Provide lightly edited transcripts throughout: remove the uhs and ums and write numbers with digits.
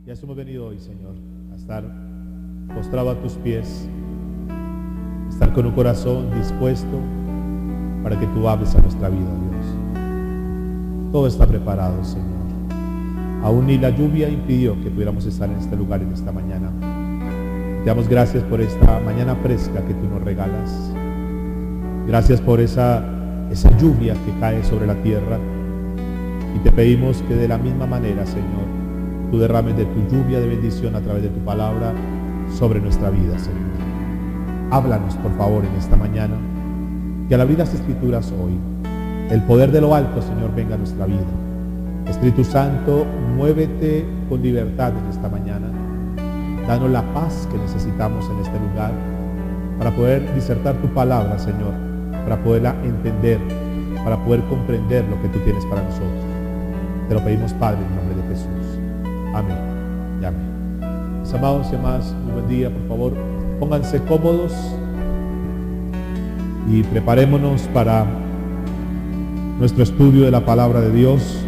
Y a eso hemos venido hoy, Señor, a estar postrado a tus pies, estar con un corazón dispuesto para que tú hables a nuestra vida, Dios. Todo está preparado, Señor. Aún ni la lluvia impidió que pudiéramos estar en este lugar en esta mañana. Te damos gracias por esta mañana fresca que tú nos regalas. Gracias por esa lluvia que cae sobre la tierra. Y te pedimos que de la misma manera, Señor, tú derrames de tu lluvia de bendición a través de tu palabra sobre nuestra vida, Señor. Háblanos, por favor, en esta mañana. Que al abrir las Escrituras hoy, el poder de lo alto, Señor, venga a nuestra vida. Espíritu Santo, muévete con libertad en esta mañana. Danos la paz que necesitamos en este lugar para poder disertar tu palabra, Señor, para poderla entender, para poder comprender lo que tú tienes para nosotros. Te lo pedimos, Padre, en nombre de Jesús. Amén y amén. Mis amados y amadas, muy buen día, por favor. Pónganse cómodos y preparémonos para nuestro estudio de la palabra de Dios.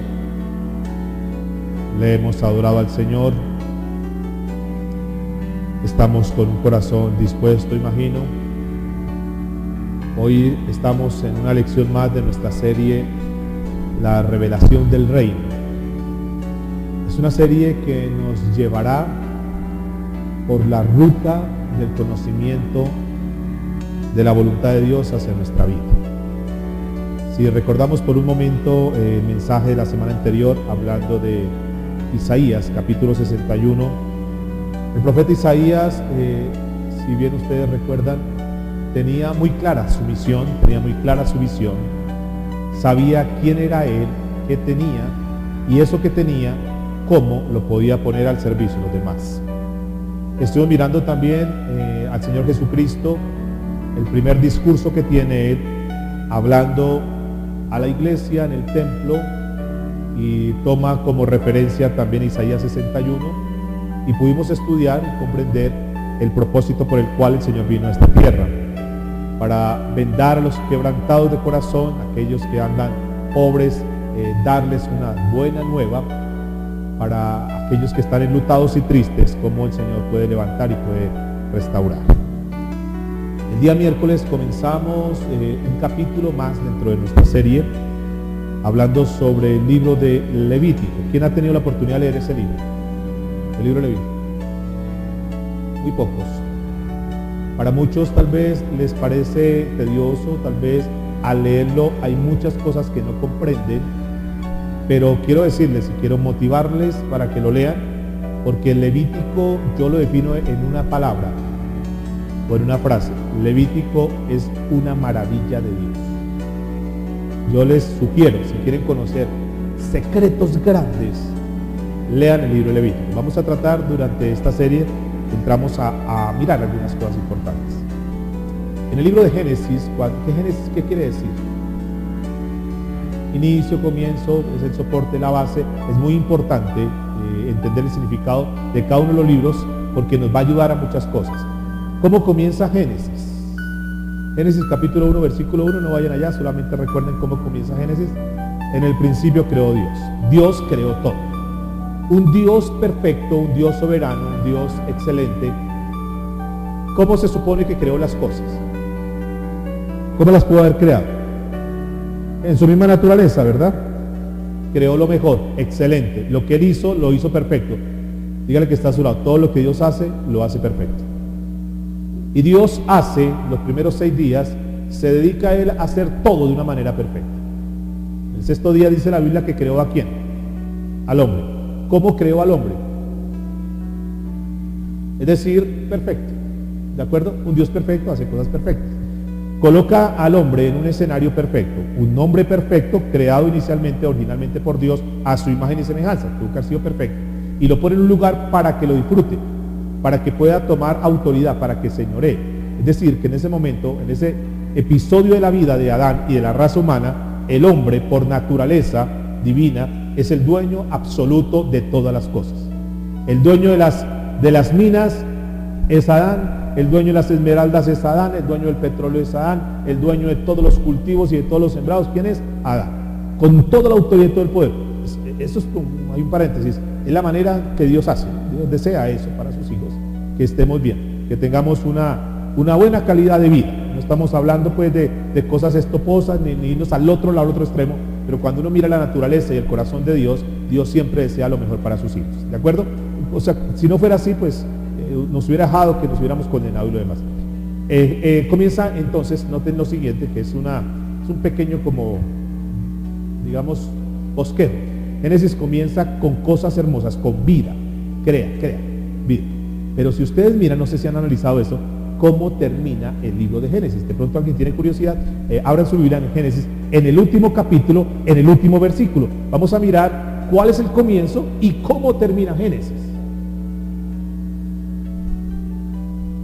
Le hemos adorado al Señor. Estamos con un corazón dispuesto, imagino. Hoy estamos en una lección más de nuestra serie, La Revelación del Reino. Es una serie que nos llevará por la ruta del conocimiento de la voluntad de Dios hacia nuestra vida. Si recordamos por un momento el mensaje de la semana anterior, hablando de Isaías, capítulo 61, el profeta Isaías, si bien ustedes recuerdan, tenía muy clara su misión, tenía muy clara su visión, sabía quién era él, qué tenía, y eso que tenía, cómo lo podía poner al servicio de los demás. Estuvimos mirando también al Señor Jesucristo, el primer discurso que tiene él, hablando a la iglesia en el templo, y toma como referencia también Isaías 61, y pudimos estudiar y comprender el propósito por el cual el Señor vino a esta tierra, para vendar a los quebrantados de corazón, aquellos que andan pobres, darles una buena nueva, para aquellos que están enlutados y tristes, como el Señor puede levantar y puede restaurar. El día miércoles comenzamos un capítulo más dentro de nuestra serie, hablando sobre el libro de Levítico. ¿Quién ha tenido la oportunidad de leer ese libro? El libro de Levítico. Muy pocos. Para muchos tal vez les parece tedioso, tal vez al leerlo hay muchas cosas que no comprenden, pero quiero decirles y quiero motivarles para que lo lean, porque el Levítico yo lo defino en una palabra o en una frase. Levítico es una maravilla de Dios. Yo les sugiero, si quieren conocer secretos grandes, lean el libro de Levítico. Vamos a tratar durante esta serie, entramos a mirar algunas cosas importantes. En el libro de Génesis, ¿qué quiere decir? Inicio, comienzo, es el soporte, la base. Es muy importante entender el significado de cada uno de los libros, porque nos va a ayudar a muchas cosas. ¿Cómo comienza Génesis? Génesis capítulo 1, versículo 1, no vayan allá, solamente recuerden cómo comienza Génesis. En el principio creó Dios. Dios creó todo. Un Dios perfecto, un Dios soberano, un Dios excelente. ¿Cómo se supone que creó las cosas? ¿Cómo las pudo haber creado? En su misma naturaleza, ¿verdad? Creó lo mejor, excelente. Lo que él hizo, lo hizo perfecto. Dígale que está a su lado. Todo lo que Dios hace, lo hace perfecto. Y Dios hace, los primeros 6 días, se dedica a él a hacer todo de una manera perfecta. El 6º día dice la Biblia que creó ¿a quién? Al hombre. ¿Cómo creó al hombre? Es decir, perfecto. ¿De acuerdo? Un Dios perfecto hace cosas perfectas. Coloca al hombre en un escenario perfecto. Un hombre perfecto, creado inicialmente, originalmente por Dios, a su imagen y semejanza. Tuvo que haber sido perfecto. Y lo pone en un lugar para que lo disfrute, para que pueda tomar autoridad, para que señoree. Es decir, que en ese momento, en ese episodio de la vida de Adán y de la raza humana, el hombre, por naturaleza divina, es el dueño absoluto de todas las cosas. El dueño de las minas es Adán, el dueño de las esmeraldas es Adán, el dueño del petróleo es Adán, el dueño de todos los cultivos y de todos los sembrados, ¿quién es? Adán. Con toda la autoridad y todo el poder. Eso es, hay un paréntesis, es la manera que Dios hace. Dios desea eso para sus hijos, que estemos bien, que tengamos una buena calidad de vida. No estamos hablando pues de cosas estoposas, ni irnos al otro extremo, pero cuando uno mira la naturaleza y el corazón de Dios, Dios siempre desea lo mejor para sus hijos, ¿de acuerdo? O sea, si no fuera así, pues nos hubiera dejado que nos hubiéramos condenado y lo demás. Comienza entonces, noten lo siguiente, que es un pequeño como, digamos, bosquejo. Génesis comienza con cosas hermosas, con vida, crea, vida. Pero si ustedes miran, no sé si han analizado eso, cómo termina el libro de Génesis. De pronto alguien tiene curiosidad, abran su Biblia en Génesis, en el último capítulo, en el último versículo. Vamos a mirar cuál es el comienzo y cómo termina Génesis.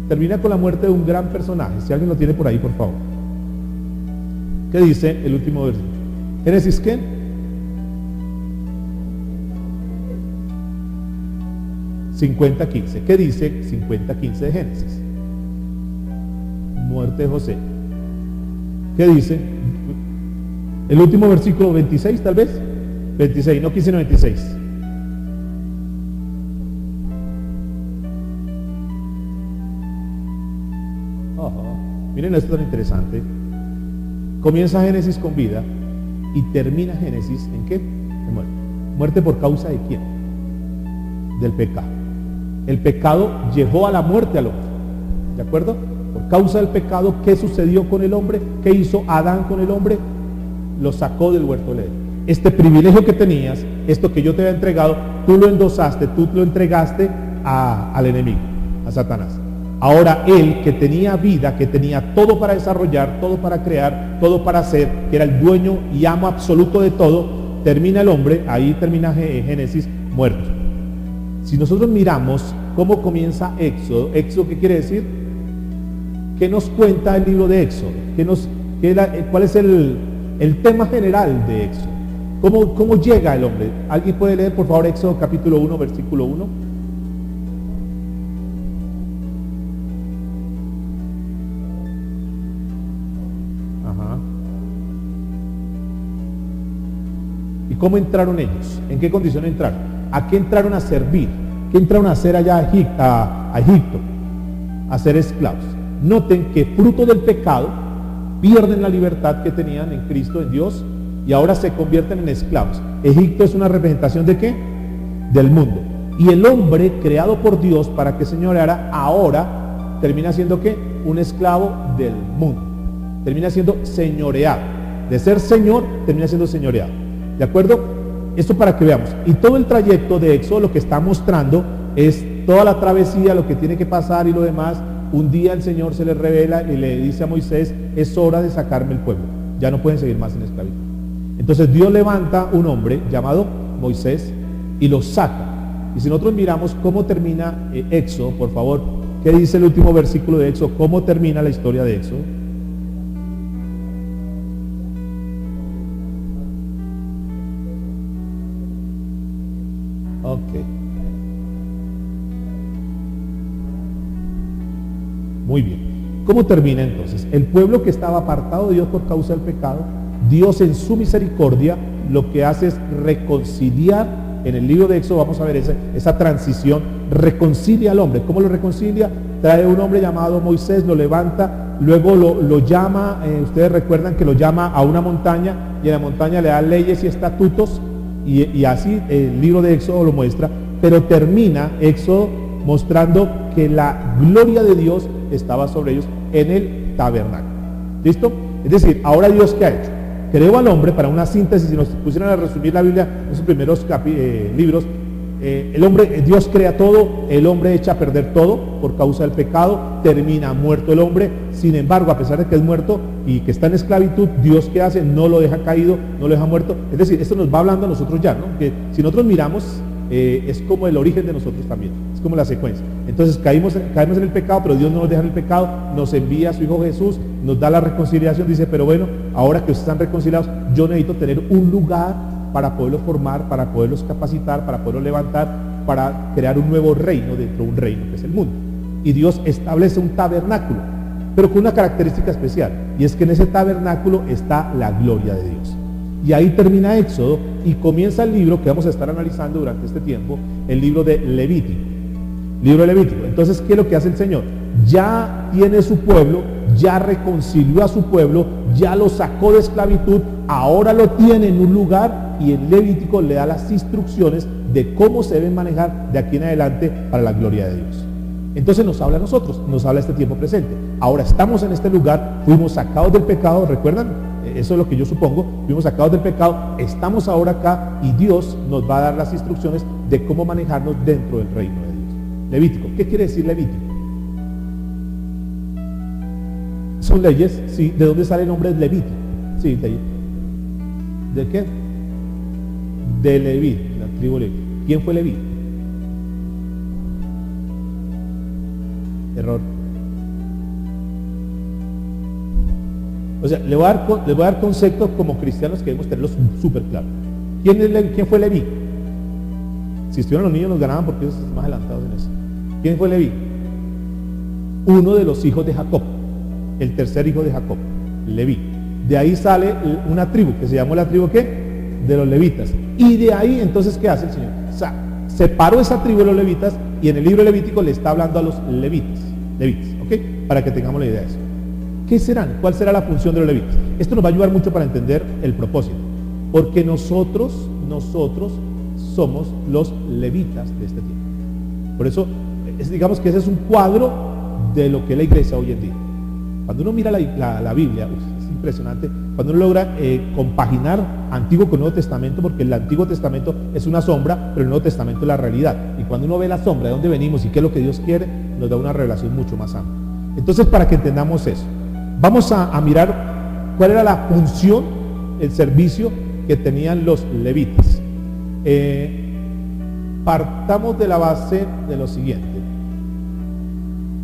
Termina con la muerte de un gran personaje. Si alguien lo tiene por ahí, por favor. ¿Qué dice el último versículo? Génesis, ¿qué? ¿Qué dice 50:15 de Génesis? Muerte de José. ¿Qué dice? El último versículo 26, tal vez. 26, no 15, sino 26. Miren esto tan interesante. Comienza Génesis con vida y termina Génesis ¿en qué? En muerte. ¿Muerte por causa de quién? Del pecado. El pecado llevó a la muerte al hombre, ¿de acuerdo? Por causa del pecado, ¿qué sucedió con el hombre? ¿Qué hizo Adán con el hombre? Lo sacó del huerto del Edén. Este privilegio que tenías, esto que yo te había entregado, tú lo endosaste, tú lo entregaste al enemigo, a Satanás. Ahora él, que tenía vida, que tenía todo para desarrollar, todo para crear, todo para hacer, que era el dueño y amo absoluto de todo, termina el hombre, ahí termina Génesis, muerto. Si nosotros miramos cómo comienza Éxodo, ¿qué quiere decir? ¿Qué nos cuenta el libro de Éxodo? ¿Cuál es el tema general de Éxodo? ¿Cómo llega el hombre? ¿Alguien puede leer, por favor, Éxodo capítulo 1, versículo 1? Ajá. ¿Y cómo entraron ellos? ¿En qué condición entraron? ¿A qué entraron a servir? ¿Qué entraron a hacer allá a Egipto? A ser esclavos. Noten que fruto del pecado pierden la libertad que tenían en Cristo, en Dios, y ahora se convierten en esclavos. Egipto es una representación ¿de qué? Del mundo. Y el hombre creado por Dios para que señoreara, ahora termina siendo ¿qué? Un esclavo del mundo. Termina siendo señoreado. De ser señor, termina siendo señoreado. ¿De acuerdo? Esto para que veamos. Y todo el trayecto de Éxodo lo que está mostrando es toda la travesía, lo que tiene que pasar y lo demás. Un día el Señor se le revela y le dice a Moisés, es hora de sacarme el pueblo. Ya no pueden seguir más en esclavitud. Entonces Dios levanta un hombre llamado Moisés y lo saca. Y si nosotros miramos cómo termina Éxodo, por favor, ¿qué dice el último versículo de Éxodo? ¿Cómo termina la historia de Éxodo? Ok. Muy bien. ¿Cómo termina entonces? El pueblo que estaba apartado de Dios por causa del pecado, Dios en su misericordia lo que hace es reconciliar. En el libro de Éxodo vamos a ver esa transición, reconcilia al hombre. ¿Cómo lo reconcilia? Trae un hombre llamado Moisés, lo levanta, luego lo llama, ustedes recuerdan que lo llama a una montaña y en la montaña le da leyes y estatutos y así el libro de Éxodo lo muestra, pero termina Éxodo mostrando que la gloria de Dios estaba sobre ellos en el tabernáculo. ¿Listo? Es decir, ahora Dios ¿qué ha hecho? Creó al hombre, para una síntesis, si nos pusieran a resumir la Biblia en sus primeros libros, Dios crea todo, el hombre echa a perder todo por causa del pecado, termina muerto el hombre. Sin embargo, a pesar de que es muerto y que está en esclavitud, Dios ¿qué hace? No lo deja caído, no lo deja muerto. Es decir, esto nos va hablando a nosotros ya, ¿no? Que si nosotros miramos, es como el origen de nosotros también, es como la secuencia. Entonces caemos en el pecado, pero Dios no nos deja en el pecado, nos envía a su Hijo Jesús, nos da la reconciliación, dice, pero bueno, ahora que ustedes están reconciliados, yo necesito tener un lugar para poderlos formar, para poderlos capacitar, para poderlos levantar, para crear un nuevo reino dentro de un reino que es el mundo. Y Dios establece un tabernáculo, pero con una característica especial, y es que en ese tabernáculo está la gloria de Dios. Y ahí termina Éxodo y comienza el libro que vamos a estar analizando durante este tiempo, el libro de Levítico. Libro de Levítico. Entonces, ¿qué es lo que hace el Señor? Ya tiene su pueblo, ya reconcilió a su pueblo, ya lo sacó de esclavitud, ahora lo tiene en un lugar y el Levítico le da las instrucciones de cómo se deben manejar de aquí en adelante para la gloria de Dios. Entonces nos habla a nosotros, nos habla este tiempo presente. Ahora estamos en este lugar, fuimos sacados del pecado, ¿recuerdan? Eso es lo que yo supongo, fuimos sacados del pecado, estamos ahora acá y Dios nos va a dar las instrucciones de cómo manejarnos dentro del reino de Dios. Levítico, ¿qué quiere decir Levítico? Son leyes, sí. ¿De dónde sale el nombre de Levítico? Sí, ¿de qué? De Leví, la tribu Leví. ¿Quién fue Leví? Error. O sea, le voy a dar conceptos como cristianos que debemos tenerlos súper claros. ¿Quién fue Leví? Si estuvieran los niños nos ganaban porque ellos están más adelantados en eso. ¿Quién fue Leví? Uno de los hijos de Jacob, el tercer hijo de Jacob, Leví. De ahí sale una tribu que se llamó la tribu ¿qué? De los levitas. Y de ahí entonces ¿qué hace el Señor? O sea, separó esa tribu de los levitas y en el libro levítico le está hablando a los levitas, ¿ok? Para que tengamos la idea de eso. ¿Qué serán? ¿Cuál será la función de los levitas? Esto nos va a ayudar mucho para entender el propósito, porque nosotros somos los levitas de este tiempo. Por eso, digamos que ese es un cuadro de lo que es la iglesia hoy en día. Cuando uno mira la Biblia, es impresionante, cuando uno logra compaginar Antiguo con Nuevo Testamento, porque el Antiguo Testamento es una sombra, pero el Nuevo Testamento es la realidad. Y cuando uno ve la sombra, de dónde venimos y qué es lo que Dios quiere, nos da una revelación mucho más amplia. Entonces, para que entendamos eso, vamos a mirar cuál era la función, el servicio que tenían los levitas. Partamos de la base de lo siguiente.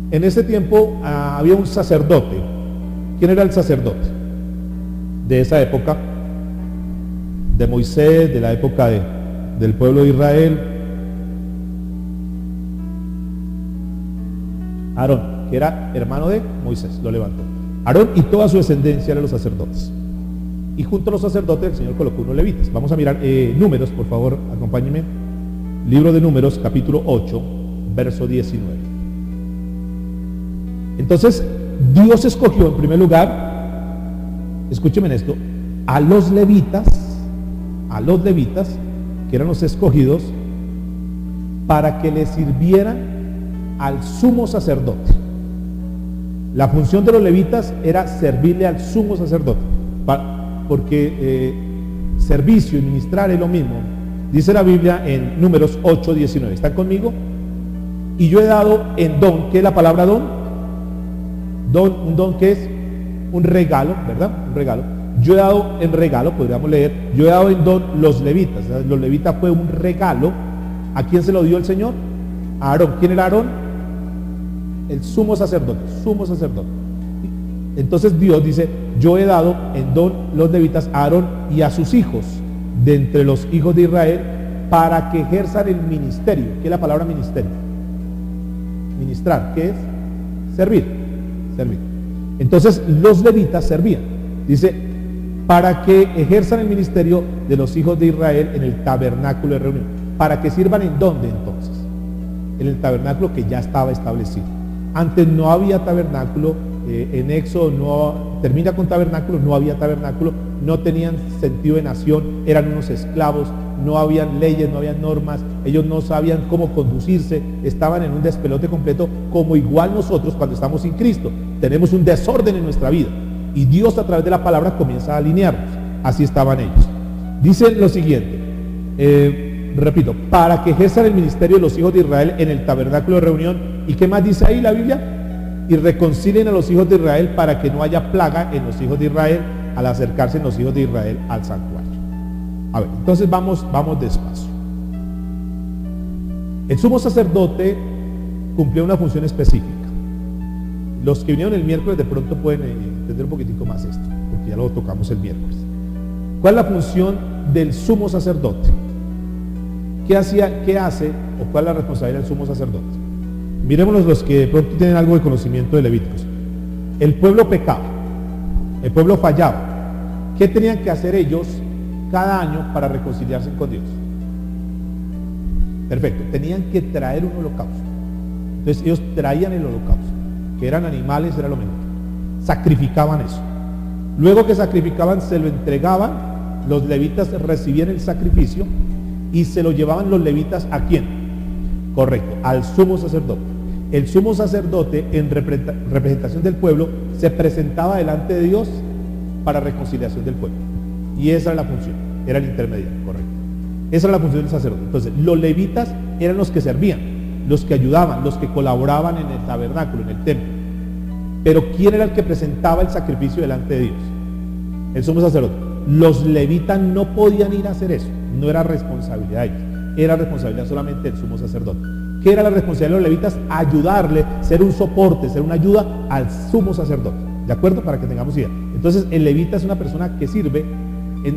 En ese tiempo había un sacerdote. ¿Quién era el sacerdote? De esa época, de Moisés, de la época del pueblo de Israel. Aarón, que era hermano de Moisés, lo levantó. Aarón y toda su descendencia eran los sacerdotes. Y junto a los sacerdotes el Señor colocó unos levitas. Vamos a mirar Números, por favor, acompáñenme. Libro de Números, capítulo 8, verso 19. Entonces, Dios escogió en primer lugar, escúcheme en esto, a los levitas, que eran los escogidos, para que le sirvieran al sumo sacerdote. La función de los levitas era servirle al sumo sacerdote, porque servicio y ministrar es lo mismo. Dice la Biblia en Números 8, 19. ¿Están conmigo? Y yo he dado en don, ¿qué es la palabra don? Un don que es un regalo, ¿verdad? Un regalo. Yo he dado en regalo, podríamos leer, yo he dado en don los levitas. Los levitas fue un regalo. ¿A quién se lo dio el Señor? A Aarón. ¿Quién era Aarón? El sumo sacerdote. Entonces Dios dice, yo he dado en don los levitas a Aarón y a sus hijos de entre los hijos de Israel para que ejerzan el ministerio. ¿Qué es la palabra ministerio? Ministrar, ¿qué es? Servir. Entonces los levitas servían. Dice, para que ejerzan el ministerio de los hijos de Israel en el tabernáculo de reunión. ¿Para que sirvan en dónde entonces? En el tabernáculo que ya estaba establecido. Antes no había tabernáculo, en Éxodo termina con tabernáculo, no había tabernáculo, no tenían sentido de nación, eran unos esclavos, no habían leyes, no habían normas, ellos no sabían cómo conducirse, estaban en un despelote completo, como igual nosotros cuando estamos sin Cristo, tenemos un desorden en nuestra vida, y Dios a través de la palabra comienza a alinearnos. Así estaban ellos. Dice lo siguiente, repito, para que ejerzan el ministerio de los hijos de Israel en el tabernáculo de reunión. ¿Y qué más dice ahí la Biblia? Y reconcilien a los hijos de Israel para que no haya plaga en los hijos de Israel al acercarse los hijos de Israel al santuario. A ver, entonces vamos despacio. El sumo sacerdote cumplía una función específica. Los que vinieron el miércoles de pronto pueden entender un poquitico más esto, porque ya lo tocamos el miércoles. ¿Cuál es la función del sumo sacerdote? ¿Qué hace o cuál es la responsabilidad del sumo sacerdote? Miremos los que de pronto tienen algo de conocimiento de Levíticos. El pueblo pecaba, el pueblo fallaba. ¿Qué tenían que hacer ellos cada año para reconciliarse con Dios? Perfecto, tenían que traer un holocausto. Entonces ellos traían el holocausto, que eran animales, era lo mejor. Sacrificaban eso. Luego que sacrificaban, se lo entregaban, los levitas recibían el sacrificio y se lo llevaban los levitas ¿a quién? Correcto, al sumo sacerdote. El sumo sacerdote, en representación del pueblo, se presentaba delante de Dios para reconciliación del pueblo. Y esa era la función, era el intermediario, correcto. Esa era la función del sacerdote. Entonces, los levitas eran los que servían, los que ayudaban, los que colaboraban en el tabernáculo, en el templo. Pero ¿quién era el que presentaba el sacrificio delante de Dios? El sumo sacerdote. Los levitas no podían ir a hacer eso, no era responsabilidad de ellos, era responsabilidad solamente del sumo sacerdote. ¿Qué era la responsabilidad de los levitas? Ayudarle, ser un soporte, ser una ayuda al sumo sacerdote. ¿De acuerdo? Para que tengamos idea. Entonces, el levita es una persona que sirve,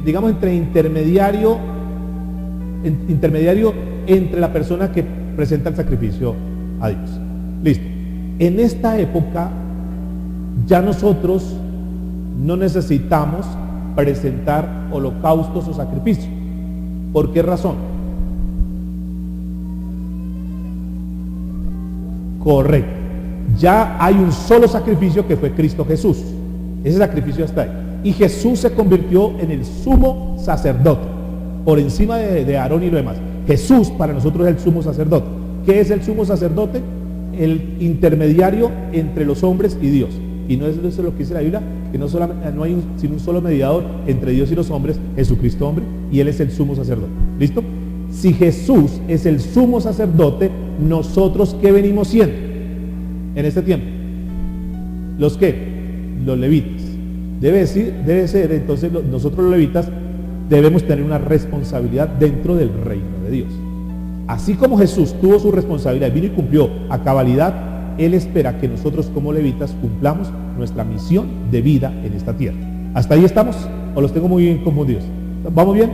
digamos, entre intermediario entre la persona que presenta el sacrificio a Dios. Listo. En esta época, ya nosotros no necesitamos presentar holocaustos o sacrificios. ¿Por qué razón? Correcto. Ya hay un solo sacrificio que fue Cristo Jesús. Ese sacrificio está ahí. Y Jesús se convirtió en el sumo sacerdote, por encima de Aarón y lo demás. Jesús para nosotros es el sumo sacerdote. ¿Qué es el sumo sacerdote? El intermediario entre los hombres y Dios. Y no es eso lo que dice la Biblia, que no hay sino un solo mediador entre Dios y los hombres, Jesucristo hombre, y Él es el sumo sacerdote. ¿Listo? Si Jesús es el sumo sacerdote, ¿nosotros qué venimos siendo en este tiempo? ¿Los qué? Los levitas. Debe ser, entonces, nosotros los levitas debemos tener una responsabilidad dentro del reino de Dios. Así como Jesús tuvo su responsabilidad, vino y cumplió a cabalidad, Él espera que nosotros como levitas cumplamos nuestra misión de vida en esta tierra. ¿Hasta ahí estamos? ¿O los tengo muy bien confundidos? ¿Vamos bien?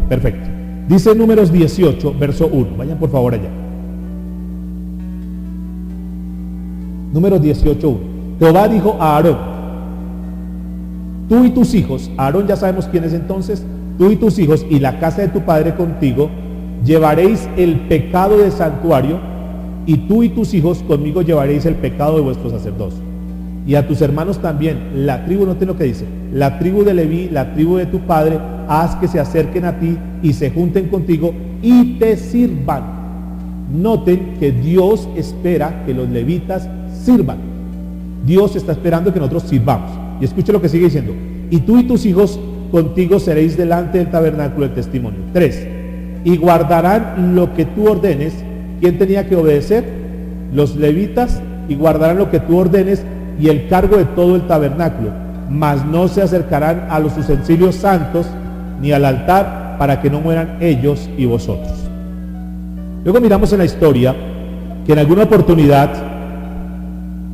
Perfecto. Dice Números 18, verso 1. Vayan por favor allá. Números 18, 1. Jehová dijo a Aarón: tú y tus hijos, Aarón ya sabemos quién es entonces, tú y tus hijos y la casa de tu padre contigo, llevaréis el pecado del santuario, y tú y tus hijos conmigo llevaréis el pecado de vuestro sacerdocio. Y a tus hermanos también, la tribu, noten lo que dice, la tribu de Leví, la tribu de tu padre, haz que se acerquen a ti y se junten contigo y te sirvan. Noten que Dios espera que los levitas sirvan. Dios está esperando que nosotros sirvamos. Y escuche lo que sigue diciendo. Y tú y tus hijos contigo seréis delante del tabernáculo del testimonio. 3. Y guardarán lo que tú ordenes. ¿Quién tenía que obedecer? Los levitas. Y guardarán lo que tú ordenes y el cargo de todo el tabernáculo. Mas no se acercarán a los utensilios santos ni al altar, para que no mueran ellos y vosotros. Luego miramos en la historia que en alguna oportunidad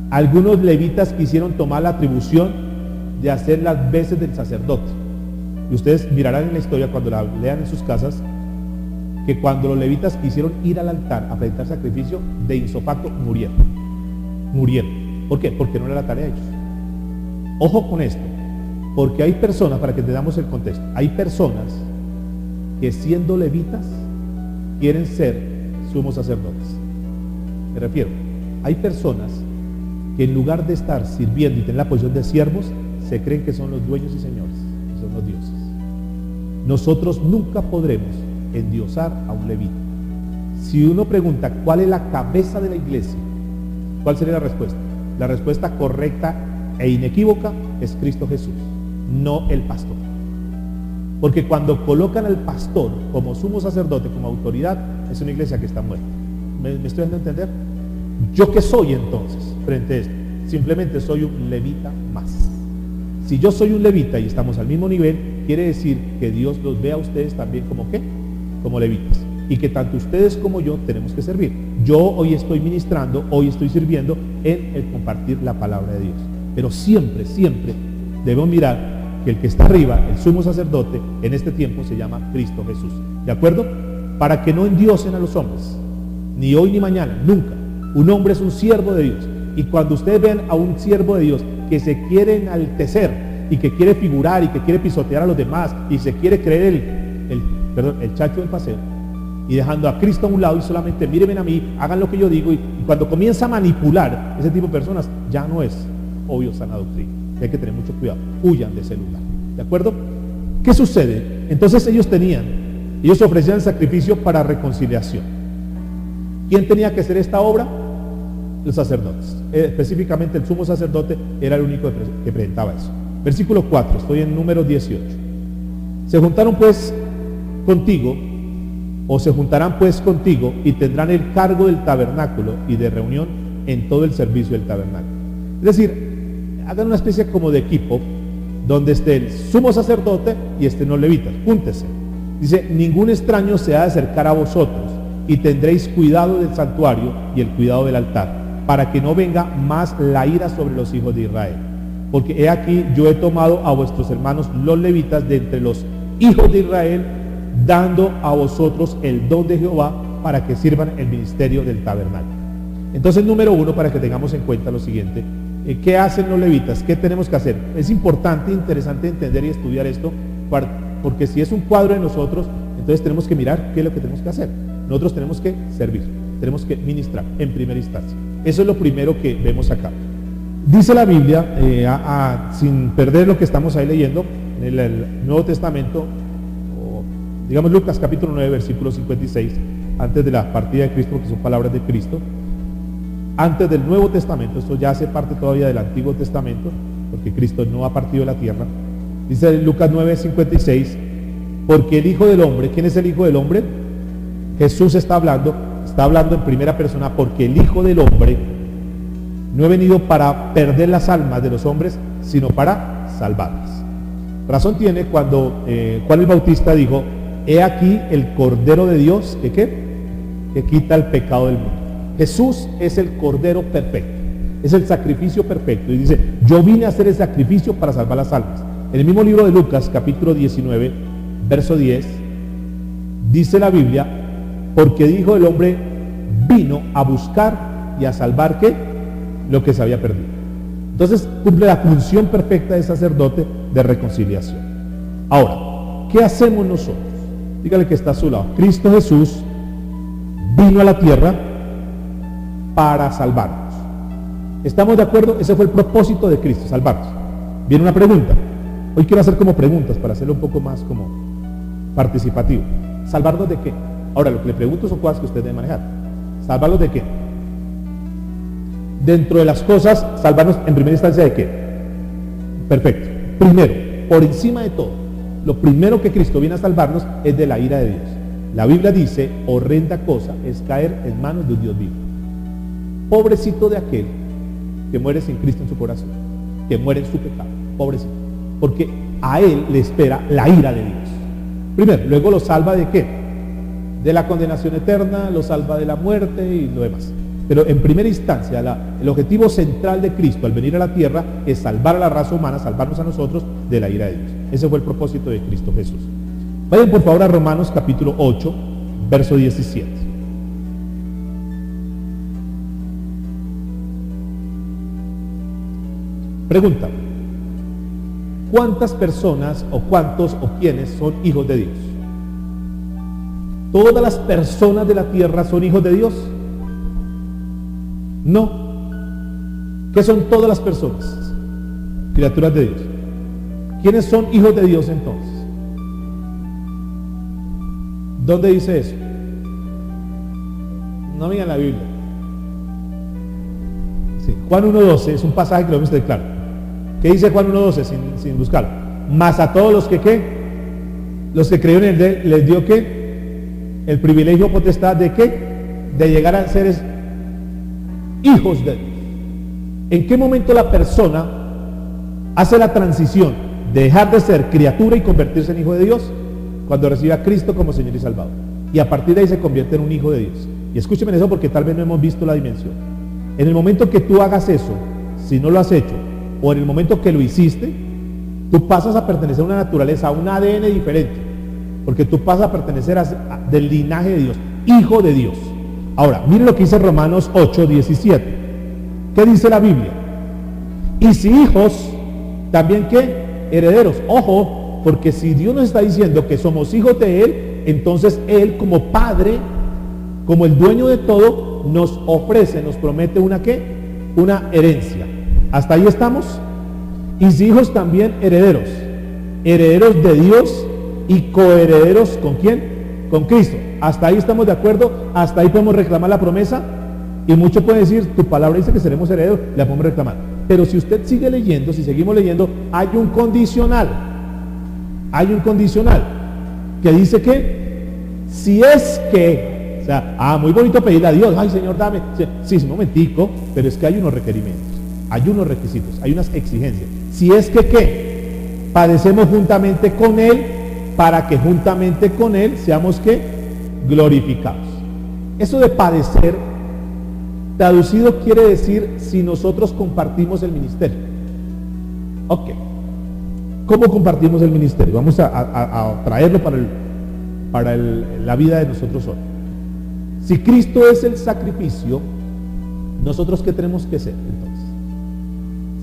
algunos levitas quisieron tomar la atribución de hacer las veces del sacerdote. Y ustedes mirarán en la historia, cuando la lean en sus casas, que cuando los levitas quisieron ir al altar a presentar sacrificio, de insofacto murieron. ¿Por qué? Porque no era la tarea de ellos. Ojo con esto, porque hay personas, para que entendamos el contexto, hay personas que siendo levitas quieren ser sumos sacerdotes. Me refiero, hay personas que en lugar de estar sirviendo y tener la posición de siervos, se creen que son los dueños y señores, que son los dioses. Nosotros nunca podremos endiosar a un levita. Si uno pregunta cuál es la cabeza de la iglesia, ¿cuál sería la respuesta? La respuesta correcta e inequívoca es Cristo Jesús, no el pastor. Porque cuando colocan al pastor como sumo sacerdote, como autoridad, es una iglesia que está muerta. ¿Me estoy dando a entender? ¿Yo qué soy entonces frente a esto? Simplemente soy un levita más. Si yo soy un levita y estamos al mismo nivel, quiere decir que Dios los ve a ustedes también como ¿qué? Como levitas. Y que tanto ustedes como yo tenemos que servir. Yo hoy estoy ministrando, hoy estoy sirviendo en el compartir la palabra de Dios. Pero siempre, siempre debemos mirar que el que está arriba, el sumo sacerdote, en este tiempo se llama Cristo Jesús. ¿De acuerdo? Para que no endiosen a los hombres, ni hoy ni mañana, nunca. Un hombre es un siervo de Dios. Y cuando ustedes ven a un siervo de Dios que se quiere enaltecer y que quiere figurar y que quiere pisotear a los demás y se quiere creer el chacho del paseo, y dejando a Cristo a un lado y solamente mírenme a mí, hagan lo que yo digo, y cuando comienza a manipular ese tipo de personas, ya no es obvio sana doctrina. Hay que tener mucho cuidado, huyan de ese lugar, ¿de acuerdo? ¿Qué sucede? Entonces ellos ofrecían el sacrificio para reconciliación. ¿Quién tenía que hacer esta obra? Los sacerdotes. Específicamente el sumo sacerdote era el único que presentaba eso. Versículo 4, estoy en Números 18. Se juntaron pues contigo, o se juntarán pues contigo, y tendrán el cargo del tabernáculo y de reunión en todo el servicio del tabernáculo. Es decir, hagan una especie como de equipo, donde esté el sumo sacerdote y estén los levitas. Júntese. Dice, ningún extraño se ha de acercar a vosotros, y tendréis cuidado del santuario y el cuidado del altar, para que no venga más la ira sobre los hijos de Israel. Porque he aquí, yo he tomado a vuestros hermanos los levitas de entre los hijos de Israel, dando a vosotros el don de Jehová para que sirvan el ministerio del tabernáculo. Entonces, número 1, para que tengamos en cuenta lo siguiente, ¿qué hacen los levitas? ¿Qué tenemos que hacer? Es importante e interesante entender y estudiar esto, porque si es un cuadro de nosotros, entonces tenemos que mirar qué es lo que tenemos que hacer. Nosotros tenemos que servir, tenemos que ministrar en primera instancia. Eso es lo primero que vemos acá. Dice la Biblia, sin perder lo que estamos ahí leyendo, en el Nuevo Testamento, digamos Lucas capítulo 9, versículo 56, antes de la partida de Cristo, porque son palabras de Cristo, antes del Nuevo Testamento, esto ya hace parte todavía del Antiguo Testamento, porque Cristo no ha partido de la tierra. Dice Lucas 9, 56, porque el Hijo del Hombre, ¿quién es el Hijo del Hombre? Jesús está hablando en primera persona, porque el Hijo del Hombre no he venido para perder las almas de los hombres, sino para salvarlas. Razón tiene cuando Juan el Bautista dijo, he aquí el Cordero de Dios que quita el pecado del mundo. Jesús es el Cordero perfecto, es el sacrificio perfecto, y dice, yo vine a hacer el sacrificio para salvar las almas. En el mismo libro de Lucas, capítulo 19, verso 10, dice la Biblia, porque el Hijo del Hombre vino a buscar y a salvar ¿qué? Lo que se había perdido. Entonces cumple la función perfecta de sacerdote de reconciliación. Ahora, ¿qué hacemos nosotros? Dígale que está a su lado. Cristo Jesús vino a la tierra para salvarnos. ¿Estamos de acuerdo? Ese fue el propósito de Cristo, salvarnos. Viene una pregunta. Hoy quiero hacer como preguntas para hacerlo un poco más como participativo. ¿Salvarnos de qué? Ahora, lo que le pregunto son cosas que usted debe manejar. ¿Salvarnos de qué? Dentro de las cosas, salvarnos en primera instancia de qué. Perfecto. Primero, por encima de todo, lo primero que Cristo viene a salvarnos es de la ira de Dios. La Biblia dice, horrenda cosa es caer en manos de un Dios vivo. Pobrecito de aquel que muere sin Cristo en su corazón, que muere en su pecado. Pobrecito. Porque a él le espera la ira de Dios. Primero, luego lo salva de qué? De la condenación eterna, lo salva de la muerte y lo demás. Pero en primera instancia, el objetivo central de Cristo al venir a la tierra es salvar a la raza humana, salvarnos a nosotros de la ira de Dios. Ese fue el propósito de Cristo Jesús. Vayan por favor a Romanos capítulo 8, verso 17. Pregunta: ¿cuántas personas o cuántos o quiénes son hijos de Dios? ¿Todas las personas de la tierra son hijos de Dios? No. ¿Qué son todas las personas? Criaturas de Dios. ¿Quiénes son hijos de Dios entonces? ¿Dónde dice eso? No miren la Biblia. Sí, Juan 1.12 es un pasaje que lo vemos de claro. ¿Qué dice Juan 1.12 sin buscarlo? Mas a todos los que ¿qué? Los que creyeron en él les dio ¿qué? El privilegio potestad de ¿qué? De llegar a ser hijos de Dios. ¿En qué momento la persona hace la transición de dejar de ser criatura y convertirse en hijo de Dios? Cuando recibe a Cristo como Señor y Salvador. Y a partir de ahí se convierte en un hijo de Dios. Y escúcheme eso porque tal vez no hemos visto la dimensión. En el momento que tú hagas eso, si no lo has hecho, o en el momento que lo hiciste, tú pasas a pertenecer a una naturaleza, a un ADN diferente. Porque tú pasas a pertenecer del linaje de Dios, hijo de Dios. Ahora, miren lo que dice Romanos 8, 17. ¿Qué dice la Biblia? Y si hijos, también ¿qué? Herederos. Ojo, porque si Dios nos está diciendo que somos hijos de Él, entonces Él como Padre, como el dueño de todo, nos ofrece, nos promete una ¿qué? Una herencia. ¿Hasta ahí estamos? Y sus hijos también herederos, herederos de Dios y coherederos ¿con quién? Con Cristo. ¿Hasta ahí estamos de acuerdo? ¿Hasta ahí podemos reclamar la promesa? Y muchos pueden decir, tu palabra dice que seremos herederos, la podemos reclamar. Pero si usted sigue leyendo, si seguimos leyendo, hay un condicional. Hay un condicional que dice que si es que, o sea, muy bonito pedirle a Dios, ay Señor, dame. Sí, un momentico, pero es que hay unos requerimientos, hay unos requisitos, hay unas exigencias. Si es que, ¿qué? Padecemos juntamente con Él, para que juntamente con Él seamos, ¿qué? Glorificados. Eso de padecer, traducido quiere decir si nosotros compartimos el ministerio. Ok. ¿Cómo compartimos el ministerio? Vamos a traerlo para la vida de nosotros hoy. Si Cristo es el sacrificio, ¿nosotros qué tenemos que hacer entonces?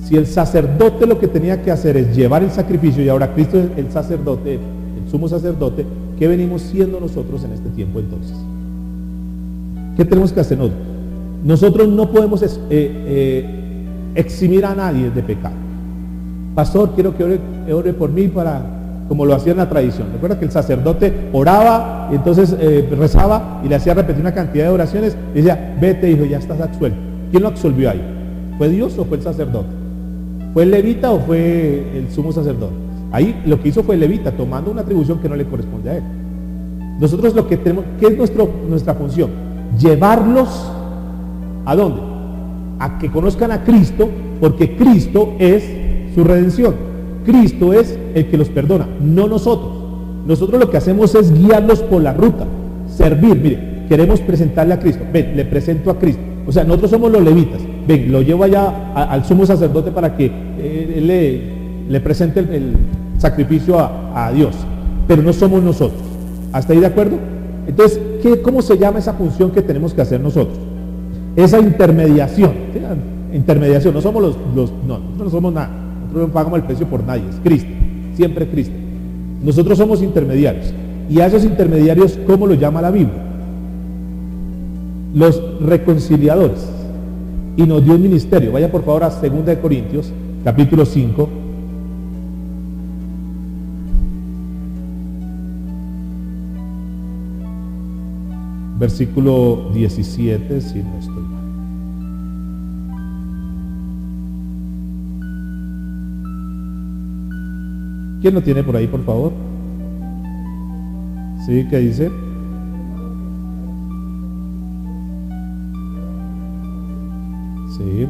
Si el sacerdote lo que tenía que hacer es llevar el sacrificio y ahora Cristo es el sacerdote, el sumo sacerdote, ¿qué venimos siendo nosotros en este tiempo entonces? ¿Qué tenemos que hacer nosotros? Nosotros no podemos eximir a nadie de pecado. Pastor, quiero que ore por mí como lo hacía en la tradición. Recuerda que el sacerdote oraba, y entonces rezaba y le hacía repetir una cantidad de oraciones y decía, vete hijo, ya estás absuelto. ¿Quién lo absolvió ahí? ¿Fue Dios o fue el sacerdote? ¿Fue el levita o fue el sumo sacerdote? Ahí lo que hizo fue el levita, tomando una atribución que no le corresponde a él. Nosotros lo que tenemos, ¿qué es nuestra función? Llevarlos ¿a dónde? A que conozcan a Cristo, porque Cristo es su redención. Cristo es el que los perdona, no nosotros. Nosotros lo que hacemos es guiarlos por la ruta, servir. Mire, queremos presentarle a Cristo. Ven, le presento a Cristo. O sea, nosotros somos los levitas. Ven, lo llevo allá al sumo sacerdote para que él le presente el sacrificio a Dios. Pero no somos nosotros. ¿Hasta ahí de acuerdo? Entonces, ¿cómo se llama esa función que tenemos que hacer nosotros? Esa intermediación. ¿Sí? Intermediación. No somos nosotros no somos nada. Nosotros no pagamos el precio por nadie. Es Cristo. Siempre Cristo. Nosotros somos intermediarios. Y a esos intermediarios, ¿cómo lo llama la Biblia? Los reconciliadores. Y nos dio un ministerio. Vaya por favor a 2 Corintios, capítulo 5. Versículo 17, si no estoy mal. ¿Quién lo tiene por ahí, por favor? ¿Sí? ¿Qué dice? Sí.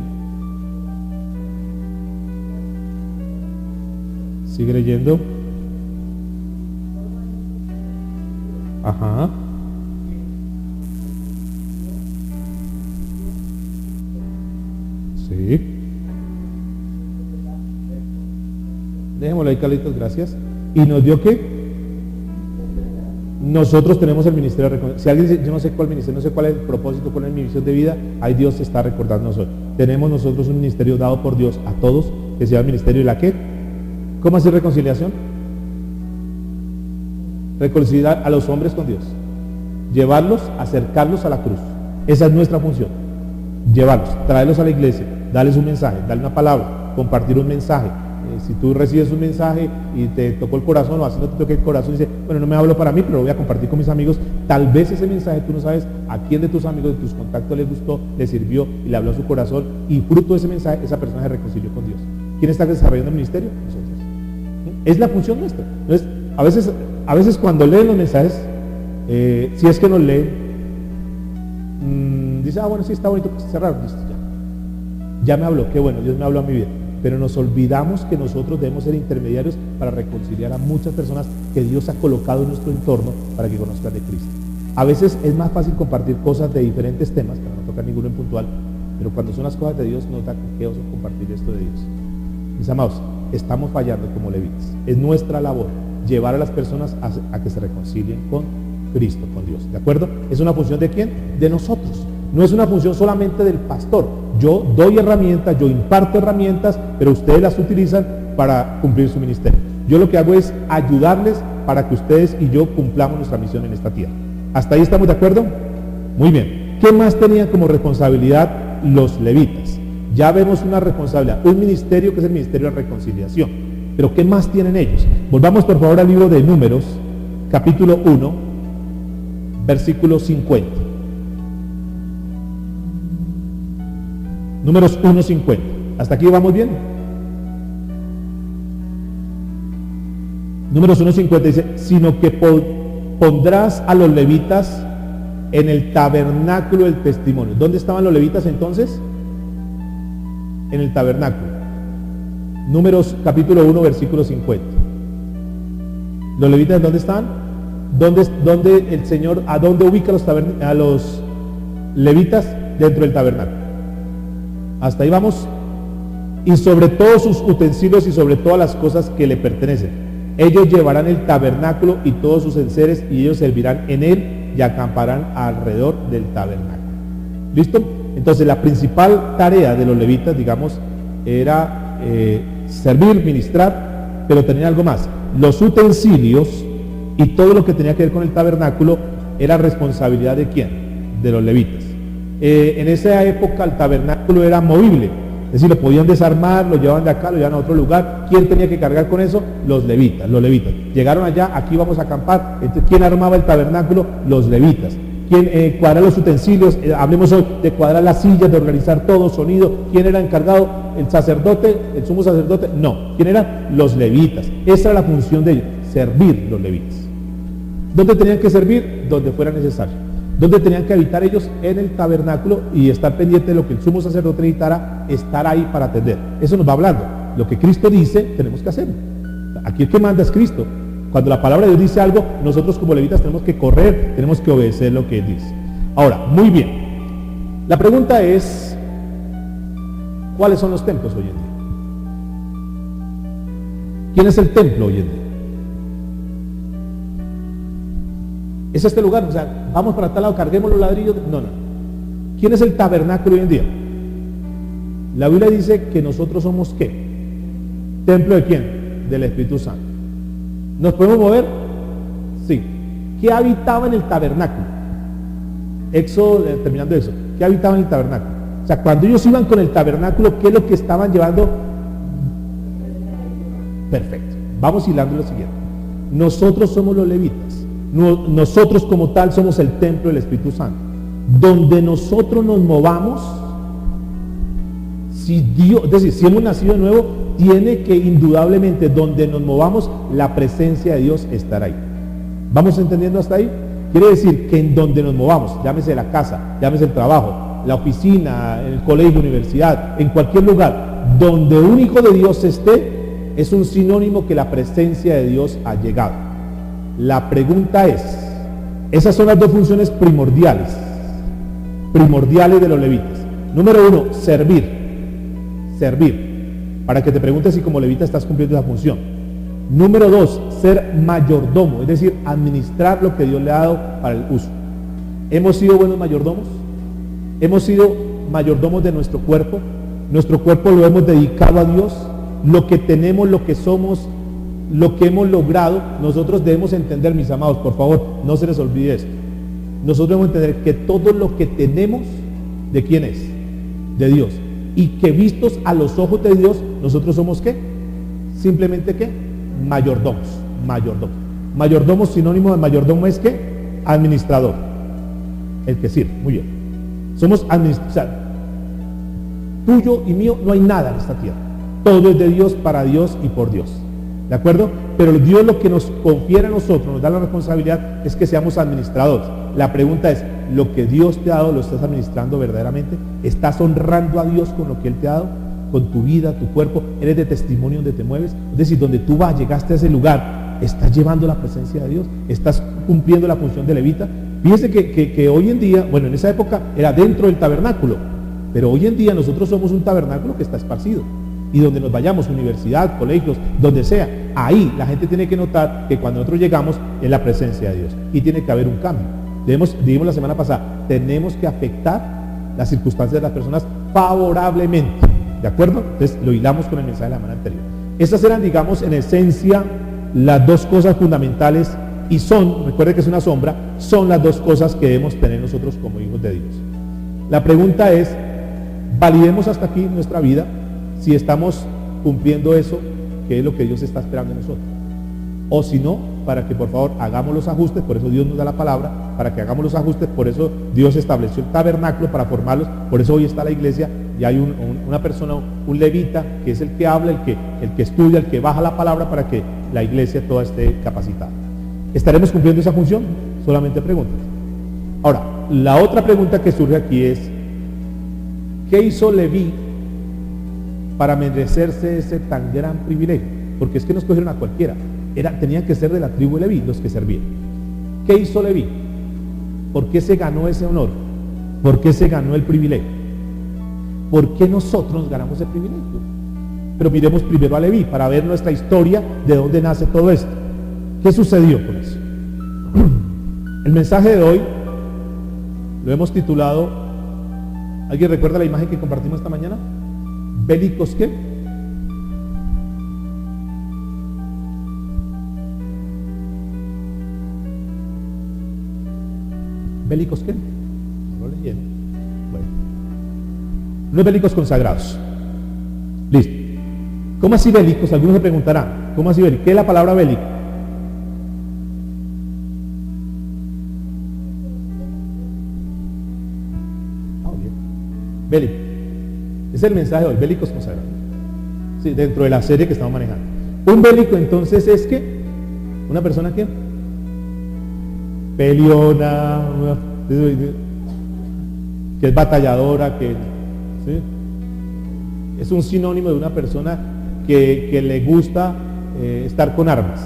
Sigue leyendo. Ajá. Sí. Dejémoslo ahí, Carlitos, gracias. Y nos dio que nosotros tenemos el ministerio de reconciliación. Si alguien dice, yo no sé cuál ministerio, no sé cuál es el propósito, cuál es mi misión de vida, ahí Dios se está recordando nosotros. Tenemos nosotros un ministerio dado por Dios a todos, que se llama el ministerio de la ¿qué? ¿Cómo hacer reconciliación? Reconciliar a los hombres con Dios. Llevarlos, acercarlos a la cruz. Esa es nuestra función. Llevarlos, traerlos a la iglesia, darles un mensaje, darle una palabra, compartir un mensaje. Si tú recibes un mensaje y te tocó el corazón o así no te toque el corazón y dices, bueno, no me hablo para mí, pero lo voy a compartir con mis amigos, tal vez ese mensaje tú no sabes a quién de tus amigos, de tus contactos le gustó, le sirvió y le habló a su corazón, y fruto de ese mensaje esa persona se reconcilió con Dios. ¿Quién está desarrollando el ministerio? Nosotros. Es la función nuestra. Entonces, a veces cuando leen los mensajes, si es que nos leen, dice, bueno, sí, está bonito, pues cerrar, listo, ya me habló, qué bueno, Dios me habló a mi vida. Pero nos olvidamos que nosotros debemos ser intermediarios para reconciliar a muchas personas que Dios ha colocado en nuestro entorno para que conozcan de Cristo. A veces es más fácil compartir cosas de diferentes temas, para no tocar ninguno en puntual, pero cuando son las cosas de Dios nos da quejoso compartir esto de Dios. Mis amados, estamos fallando como levitas. Es nuestra labor llevar a las personas a que se reconcilien con Cristo, con Dios. ¿De acuerdo? ¿Es una función de quién? De nosotros. No es una función solamente del pastor. Yo doy herramientas, yo imparto herramientas, pero ustedes las utilizan para cumplir su ministerio. Yo lo que hago es ayudarles para que ustedes y yo cumplamos nuestra misión en esta tierra. ¿Hasta ahí estamos de acuerdo? Muy bien. ¿Qué más tenían como responsabilidad los levitas? Ya vemos una responsabilidad, un ministerio que es el ministerio de reconciliación. Pero ¿qué más tienen ellos? Volvamos por favor al libro de Números, capítulo 1, versículo 50. Números 1:50. ¿Hasta aquí vamos bien? Números 1:50 dice, sino que pondrás a los levitas en el tabernáculo del testimonio. ¿Dónde estaban los levitas entonces? En el tabernáculo. Números capítulo 1, versículo 50. ¿Los levitas dónde están? ¿Dónde el Señor, a dónde ubica a los levitas? Dentro del tabernáculo. Hasta ahí vamos. Y sobre todos sus utensilios y sobre todas las cosas que le pertenecen. Ellos llevarán el tabernáculo y todos sus enseres, y ellos servirán en él y acamparán alrededor del tabernáculo. ¿Listo? Entonces la principal tarea de los levitas, digamos, era servir, ministrar, pero tenía algo más. Los utensilios y todo lo que tenía que ver con el tabernáculo era responsabilidad de ¿quién? De los levitas. En esa época el tabernáculo era movible, es decir, lo podían desarmar, lo llevaban de acá, lo llevaban a otro lugar. ¿Quién tenía que cargar con eso? Los levitas. Llegaron allá, aquí vamos a acampar. Entonces, ¿quién armaba el tabernáculo? Los levitas. ¿Quién cuadra los utensilios? Hablemos hoy de cuadrar las sillas, de organizar todo, sonido. ¿Quién era encargado? ¿El sacerdote? ¿El sumo sacerdote? No. ¿Quién eran? Los levitas. Esa era la función de ellos, servir los levitas. ¿Dónde tenían que servir? Donde fuera necesario. ¿Dónde tenían que habitar ellos? En el tabernáculo, y estar pendiente de lo que el sumo sacerdote necesitara, estar ahí para atender. Eso nos va hablando. Lo que Cristo dice, tenemos que hacerlo. Aquí el que manda es Cristo. Cuando la palabra de Dios dice algo, nosotros como levitas tenemos que correr, tenemos que obedecer lo que Él dice. Ahora, muy bien. La pregunta es, ¿cuáles son los templos hoy en día? ¿Quién es el templo hoy en día? ¿Es este lugar? O sea, vamos para tal lado, carguemos los ladrillos. No. ¿Quién es el tabernáculo hoy en día? La Biblia dice que nosotros somos ¿qué? ¿Templo de quién? Del Espíritu Santo. ¿Nos podemos mover? Sí. ¿Qué habitaba en el tabernáculo? Terminando eso, ¿qué habitaba en el tabernáculo? O sea, cuando ellos iban con el tabernáculo, ¿qué es lo que estaban llevando? Perfecto. Vamos hilando lo siguiente. Nosotros somos los levitas. Nosotros como tal somos el templo del Espíritu Santo. Donde nosotros nos movamos, si hemos nacido de nuevo, tiene que indudablemente donde nos movamos, la presencia de Dios estará ahí. ¿Vamos entendiendo hasta ahí? Quiere decir que en donde nos movamos, llámese la casa, llámese el trabajo, la oficina, el colegio, universidad, en cualquier lugar, donde un hijo de Dios esté, es un sinónimo que la presencia de Dios ha llegado. La pregunta es, esas son las dos funciones primordiales de los levitas. Número 1, servir, para que te preguntes si como levita estás cumpliendo esa función. Número 2, ser mayordomo, es decir, administrar lo que Dios le ha dado para el uso. ¿Hemos sido buenos mayordomos? ¿Hemos sido mayordomos de nuestro cuerpo? ¿Nuestro cuerpo lo hemos dedicado a Dios? Lo que tenemos, lo que somos, lo que hemos logrado, nosotros debemos entender, mis amados, por favor, no se les olvide esto. Nosotros debemos entender que todo lo que tenemos, ¿de quién es? De Dios. Y que vistos a los ojos de Dios, nosotros somos ¿qué? Simplemente ¿qué? Mayordomos. Mayordomo, sinónimo de mayordomo es ¿qué? Administrador. El que sirve, muy bien. Somos administradores. Tuyo y mío no hay nada en esta tierra. Todo es de Dios, para Dios y por Dios. ¿De acuerdo? Pero Dios lo que nos confiere a nosotros, nos da la responsabilidad, es que seamos administradores. La pregunta es, ¿lo que Dios te ha dado lo estás administrando verdaderamente? ¿Estás honrando a Dios con lo que Él te ha dado? Con tu vida, tu cuerpo, eres de testimonio donde te mueves. Es decir, donde tú vas, llegaste a ese lugar, ¿estás llevando la presencia de Dios? ¿Estás cumpliendo la función de levita? Fíjense que hoy en día, bueno, en esa época era dentro del tabernáculo, pero hoy en día nosotros somos un tabernáculo que está esparcido. Y donde nos vayamos, universidad, colegios, donde sea, ahí la gente tiene que notar que cuando nosotros llegamos es la presencia de Dios. Y tiene que haber un cambio. Dijimos la semana pasada, tenemos que afectar las circunstancias de las personas favorablemente. ¿De acuerdo? Entonces lo hilamos con el mensaje de la semana anterior. Esas eran, digamos, en esencia, las dos cosas fundamentales y son, recuerde que es una sombra, son las dos cosas que debemos tener nosotros como hijos de Dios. La pregunta es, validemos hasta aquí nuestra vida si estamos cumpliendo eso, que es lo que Dios está esperando de nosotros. O si no, para que por favor hagamos los ajustes, por eso Dios nos da la palabra, para que hagamos los ajustes, por eso Dios estableció el tabernáculo para formarlos, por eso hoy está la iglesia y hay una persona, un levita, que es el que habla, el que estudia, el que baja la palabra para que la iglesia toda esté capacitada. ¿Estaremos cumpliendo esa función? Solamente preguntas. Ahora, la otra pregunta que surge aquí es, ¿qué hizo Leví para merecerse ese tan gran privilegio? Porque es que no escogieron a cualquiera, tenían que ser de la tribu de Leví los que servían. ¿Qué hizo Leví? ¿Por qué se ganó ese honor? ¿Por qué se ganó el privilegio? ¿Por qué nosotros ganamos el privilegio? Pero miremos primero a Leví para ver nuestra historia, de dónde nace todo esto. ¿Qué sucedió con eso? El mensaje de hoy lo hemos titulado, ¿alguien recuerda la imagen que compartimos esta mañana? ¿Bélicos qué? ¿Bélicos qué? No lo leyeron. Bueno. Unos bélicos consagrados. Listo. ¿Cómo así bélicos? Algunos se preguntarán, ¿cómo así bélicos? ¿Qué es la palabra bélico? Bélico. Es el mensaje de hoy, bélicos consagrados. Sí, dentro de la serie que estamos manejando. Un bélico entonces es que una persona que peleona, que es batalladora, que ¿sí? Es un sinónimo de una persona que le gusta estar con armas.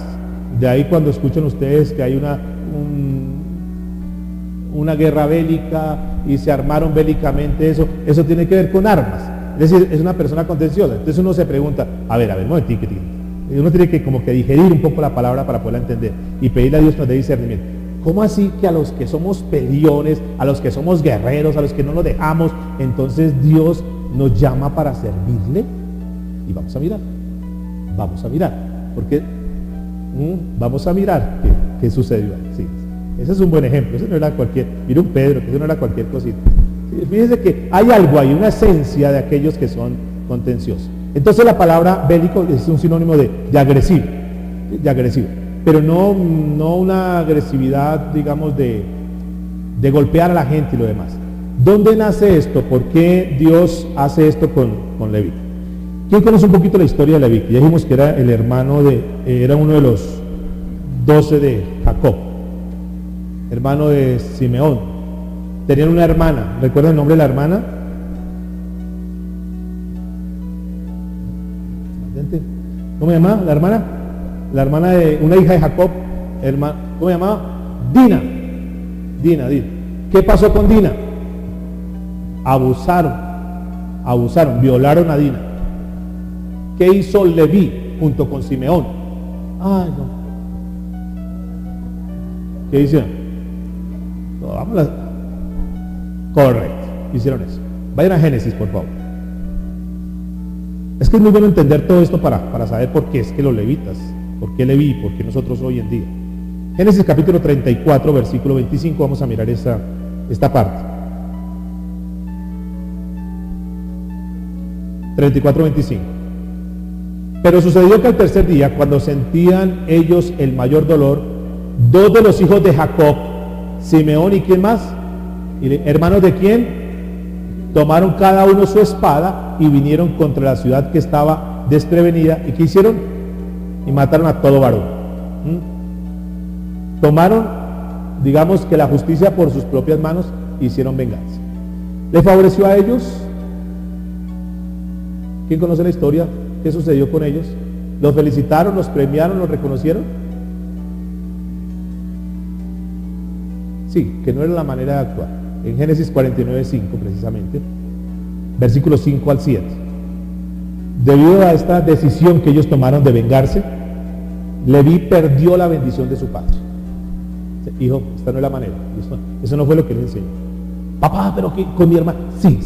De ahí cuando escuchan ustedes que hay una guerra bélica y se armaron bélicamente, eso tiene que ver con armas. Es decir, es una persona contenciosa. Entonces uno se pregunta, a ver, momentico. Uno tiene que como que digerir un poco la palabra para poderla entender y pedirle a Dios que nos dé discernimiento. ¿Cómo así que a los que somos peleones, a los que somos guerreros, a los que no nos dejamos, entonces Dios nos llama para servirle? Y vamos a mirar, porque vamos a mirar qué sucedió ahí. Sí. Ese es un buen ejemplo, ese no era cualquier, mira un Pedro, que eso no era cualquier cosita. Sí, fíjense que hay algo ahí, una esencia de aquellos que son contenciosos. Entonces la palabra bélico es un sinónimo de agresivo, pero no una agresividad, digamos, de golpear a la gente y lo demás. ¿Dónde nace esto? ¿Por qué Dios hace esto con Leví? ¿Quién conoce un poquito la historia de Leví? Ya dijimos que era el hermano era uno de los 12 de Jacob, hermano de Simeón. Tenían una hermana, ¿recuerdan el nombre de la hermana? ¿Cómo se llamaba la hermana? La hermana de una hija de Jacob, ¿cómo se llamaba? Dina. ¿Qué pasó con Dina? Abusaron, violaron a Dina. ¿Qué hizo Leví junto con Simeón? Ay, no. ¿Qué hicieron? No, vámonos. Correcto, hicieron eso. Vayan a Génesis, por favor. Es que es muy bueno entender todo esto para saber por qué es que los levitas, por qué Leví, por qué nosotros hoy en día. Génesis capítulo 34, versículo 25, vamos a mirar esta parte. 34, 25. Pero sucedió que al tercer día, cuando sentían ellos el mayor dolor, dos de los hijos de Jacob, Simeón y ¿quién más? ¿Hermanos de quién? Tomaron cada uno su espada y vinieron contra la ciudad que estaba desprevenida. ¿Y qué hicieron? Y mataron a todo varón. Tomaron, digamos que la justicia por sus propias manos, e hicieron venganza. ¿Le favoreció a ellos? ¿Quién conoce la historia? ¿Qué sucedió con ellos? ¿Los felicitaron, los premiaron, los reconocieron? Sí, que no era la manera de actuar. En Génesis 49:5 precisamente, versículos 5 al 7. Debido a esta decisión que ellos tomaron de vengarse, Leví perdió la bendición de su padre. Hijo, esta no es la manera. Eso no fue lo que le enseñó. Papá, pero ¿qué? Con mi hermano. Sí.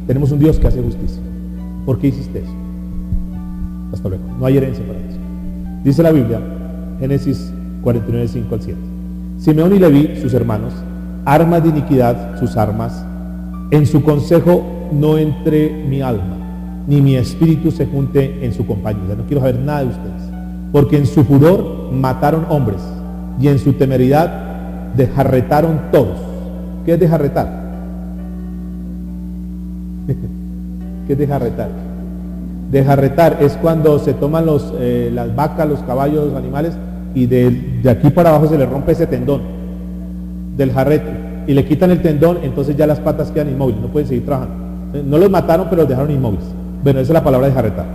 Tenemos un Dios que hace justicia. ¿Por qué hiciste eso? Hasta luego. No hay herencia para eso. Dice la Biblia, Génesis 49, 5 al 7. Simeón y Leví, sus hermanos, armas de iniquidad, sus armas. En su consejo no entre mi alma, ni mi espíritu se junte en su compañía. No quiero saber nada de ustedes. Porque en su furor mataron hombres, y en su temeridad desjarretaron todos. ¿Qué es desjarretar? ¿Qué es desjarretar? Desjarretar es cuando se toman las vacas, los caballos, los animales, y de aquí para abajo se le rompe ese tendón del jarrete, y le quitan el tendón, entonces ya las patas quedan inmóviles, no pueden seguir trabajando. No los mataron, pero los dejaron inmóviles. Bueno, esa es la palabra desjarretar.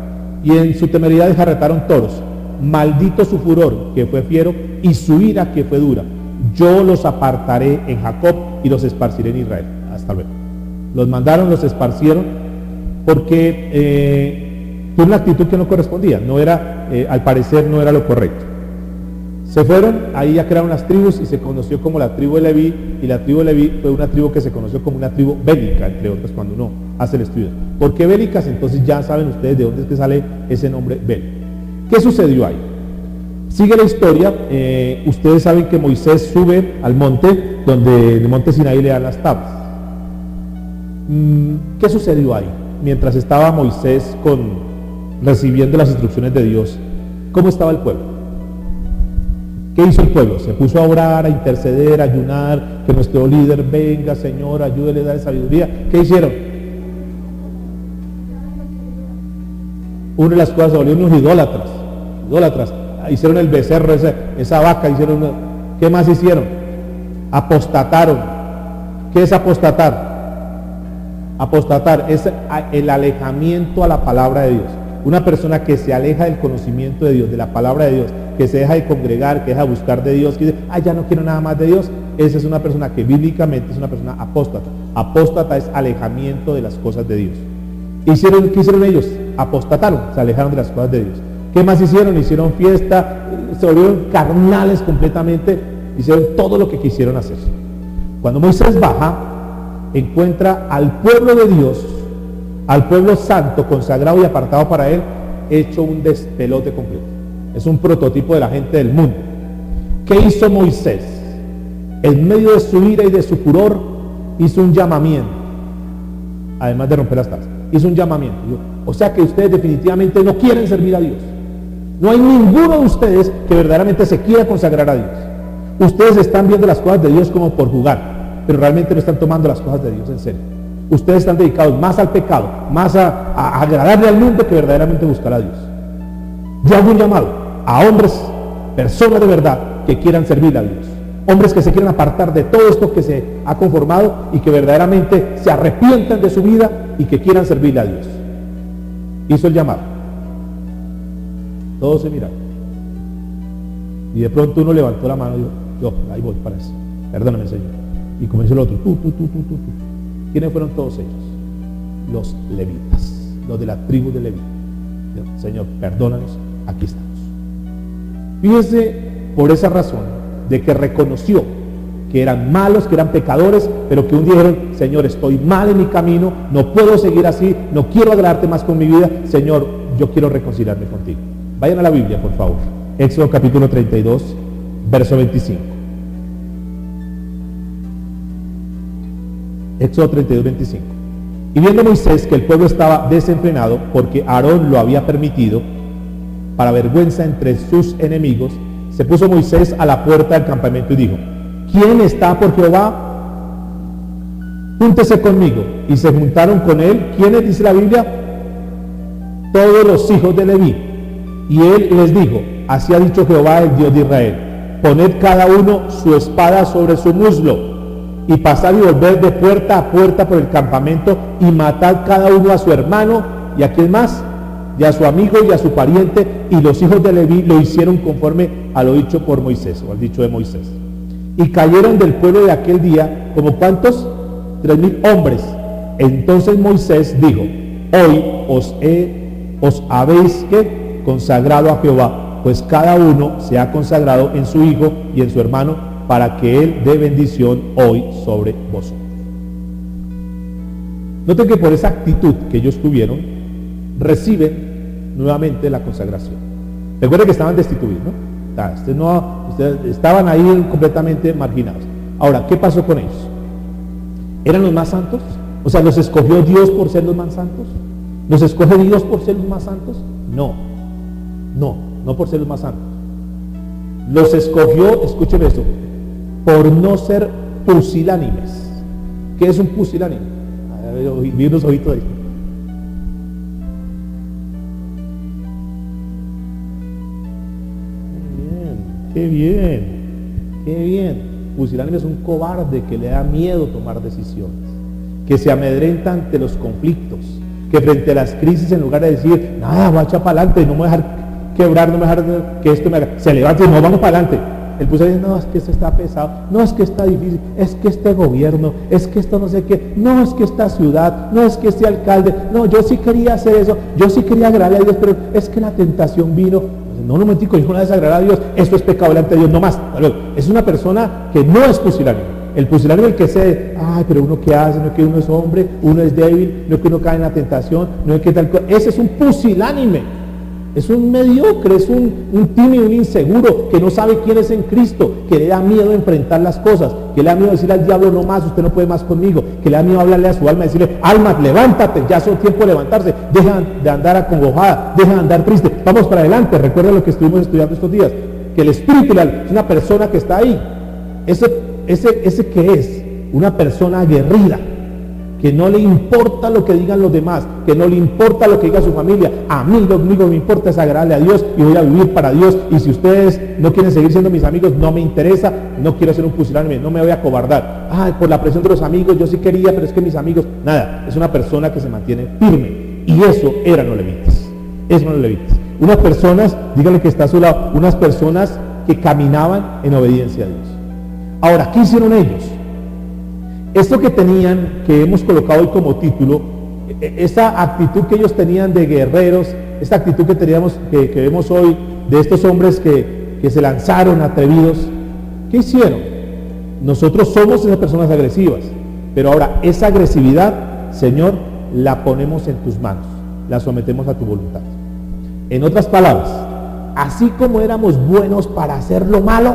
Y en su temeridad desjarretaron todos. Maldito su furor, que fue fiero, y su ira, que fue dura. Yo los apartaré en Jacob y los esparciré en Israel. Hasta luego. Los mandaron, los esparcieron, porque tuvo una actitud que no correspondía, no era, al parecer no era lo correcto. Se fueron, ahí ya crearon las tribus y se conoció como la tribu de Leví, y la tribu de Leví fue una tribu que se conoció como una tribu bélica, entre otras, cuando uno hace el estudio. ¿Por qué bélicas? Entonces ya saben ustedes de dónde es que sale ese nombre bélico. ¿Qué sucedió ahí? Sigue la historia, ustedes saben que Moisés sube al monte, donde el monte Sinaí le dan las tablas. ¿Qué sucedió ahí? Mientras estaba Moisés recibiendo las instrucciones de Dios, ¿cómo estaba el pueblo? ¿Qué hizo el pueblo? Se puso a orar, a interceder, a ayunar, que nuestro líder venga, Señor, ayúdele a dar sabiduría. ¿Qué hicieron? Una de las cosas, se volvieron unos idólatras. Hicieron el becerro, esa vaca, ¿qué más hicieron? Apostataron. ¿Qué es apostatar? Apostatar es el alejamiento a la palabra de Dios. Una persona que se aleja del conocimiento de Dios, de la palabra de Dios, que se deja de congregar, que deja de buscar de Dios, que dice, ya no quiero nada más de Dios, esa es una persona que bíblicamente es una persona apóstata. Apóstata es alejamiento de las cosas de Dios. ¿Qué hicieron ellos? Apostataron, se alejaron de las cosas de Dios. ¿Qué más hicieron? Hicieron fiesta, se volvieron carnales completamente, hicieron todo lo que quisieron hacer. Cuando Moisés baja, encuentra al pueblo de Dios, al pueblo santo, consagrado y apartado para él, hecho un despelote completo. Es un prototipo de la gente del mundo. ¿Qué hizo Moisés? En medio de su ira y de su furor, hizo un llamamiento, además de romper las tablas. Hizo un llamamiento. O sea que ustedes definitivamente no quieren servir a Dios. No hay ninguno de ustedes que verdaderamente se quiera consagrar a Dios. Ustedes están viendo las cosas de Dios como por jugar, pero realmente no están tomando las cosas de Dios en serio. Ustedes están dedicados más al pecado, más a agradarle al mundo que verdaderamente buscar a Dios. Yo hago un llamado a hombres, personas de verdad, que quieran servir a Dios. Hombres que se quieran apartar de todo esto que se ha conformado y que verdaderamente se arrepientan de su vida y que quieran servirle a Dios. Hizo el llamado. Todos se miraron. Y de pronto uno levantó la mano y dijo, yo, ahí voy para eso. Perdóname, Señor. Y comenzó el otro, tú. ¿Quiénes fueron todos ellos? Los levitas, los de la tribu de Leví. Señor, perdónanos, aquí estamos. Fíjese por esa razón de que reconoció que eran malos, que eran pecadores, pero que un día dijeron, Señor, estoy mal en mi camino, no puedo seguir así, no quiero agradarte más con mi vida, Señor, yo quiero reconciliarme contigo. Vayan a la Biblia, por favor. Éxodo capítulo 32, verso 25. Éxodo 32, 25. Y viendo Moisés que el pueblo estaba desenfrenado, porque Aarón lo había permitido, para vergüenza entre sus enemigos, se puso Moisés a la puerta del campamento y dijo, ¿quién está por Jehová? Júntese conmigo. Y se juntaron con él, ¿quiénes dice la Biblia? Todos los hijos de Leví. Y él les dijo, así ha dicho Jehová, el Dios de Israel, poned cada uno su espada sobre su muslo, y pasad y volved de puerta a puerta por el campamento, y matad cada uno a su hermano, y a quién más, y a su amigo y a su pariente. Y los hijos de Leví lo hicieron conforme a lo dicho por Moisés, o al dicho de Moisés. Y cayeron del pueblo de aquel día, ¿como cuántos? 3,000 hombres. Entonces Moisés dijo, hoy os habéis consagrado a Jehová, pues cada uno se ha consagrado en su hijo y en su hermano, para que él dé bendición hoy sobre vosotros. Noten que por esa actitud que ellos tuvieron, reciben nuevamente la consagración. Recuerden que estaban destituidos, ¿no? Ustedes estaban ahí completamente marginados. Ahora, ¿qué pasó con ellos? ¿Eran los más santos? O sea, ¿los escogió Dios por ser los más santos? ¿Los escoge Dios por ser los más santos? No por ser los más santos. Los escogió, escuchen esto, por no ser pusilánimes. ¿Qué es un pusilánime? Vi unos ojitos ahí. Qué bien. Pusilánime es un cobarde que le da miedo tomar decisiones, que se amedrenta ante los conflictos, que frente a las crisis, en lugar de decir, nada, voy a echar para adelante, no me voy a dejar quebrar, no me voy a dejar que esto me haga, se levanta y no, vamos para adelante. El pusilánime, no, es que esto está pesado, no, es que está difícil, es que este gobierno, es que esto no sé qué, no, es que esta ciudad, no, es que este alcalde, no, yo sí quería hacer eso, yo sí quería agradarle a Dios, pero es que la tentación vino. No, no me digo, hijo, una desagradar a Dios, esto es pecado delante de Dios, no más. Es una persona que no es pusilánime. El pusilánime es el que se, pero uno qué hace, no es que uno es hombre, uno es débil, no es que uno cae en la tentación, no es que tal cosa. Ese es un pusilánime. Es un mediocre, es un tímido, un inseguro, que no sabe quién es en Cristo, que le da miedo enfrentar las cosas, que le da miedo decirle al diablo, no más, usted no puede más conmigo, que le da miedo hablarle a su alma, decirle, alma, levántate, ya es tiempo de levantarse, deja de andar acongojada, deja de andar triste, vamos para adelante. Recuerda lo que estuvimos estudiando estos días, que el espíritu es una persona que está ahí, ese que es una persona aguerrida, que no le importa lo que digan los demás, que no le importa lo que diga su familia. A mí lo único que me importa es agradarle a Dios y voy a vivir para Dios, y si ustedes no quieren seguir siendo mis amigos, no me interesa, no quiero ser un pusilánime, no me voy a acobardar. Por la presión de los amigos, yo sí quería, pero es que mis amigos, nada, es una persona que se mantiene firme, y eso eran los levitas, unas personas, díganle que está a su lado, unas personas que caminaban en obediencia a Dios. Ahora, ¿qué hicieron ellos? Esto que tenían, que hemos colocado hoy como título, esa actitud que ellos tenían de guerreros, esta actitud que teníamos, que vemos hoy de estos hombres que se lanzaron atrevidos, ¿qué hicieron? Nosotros somos esas personas agresivas, pero ahora esa agresividad, Señor, la ponemos en tus manos, la sometemos a tu voluntad. En otras palabras, así como éramos buenos para hacer lo malo,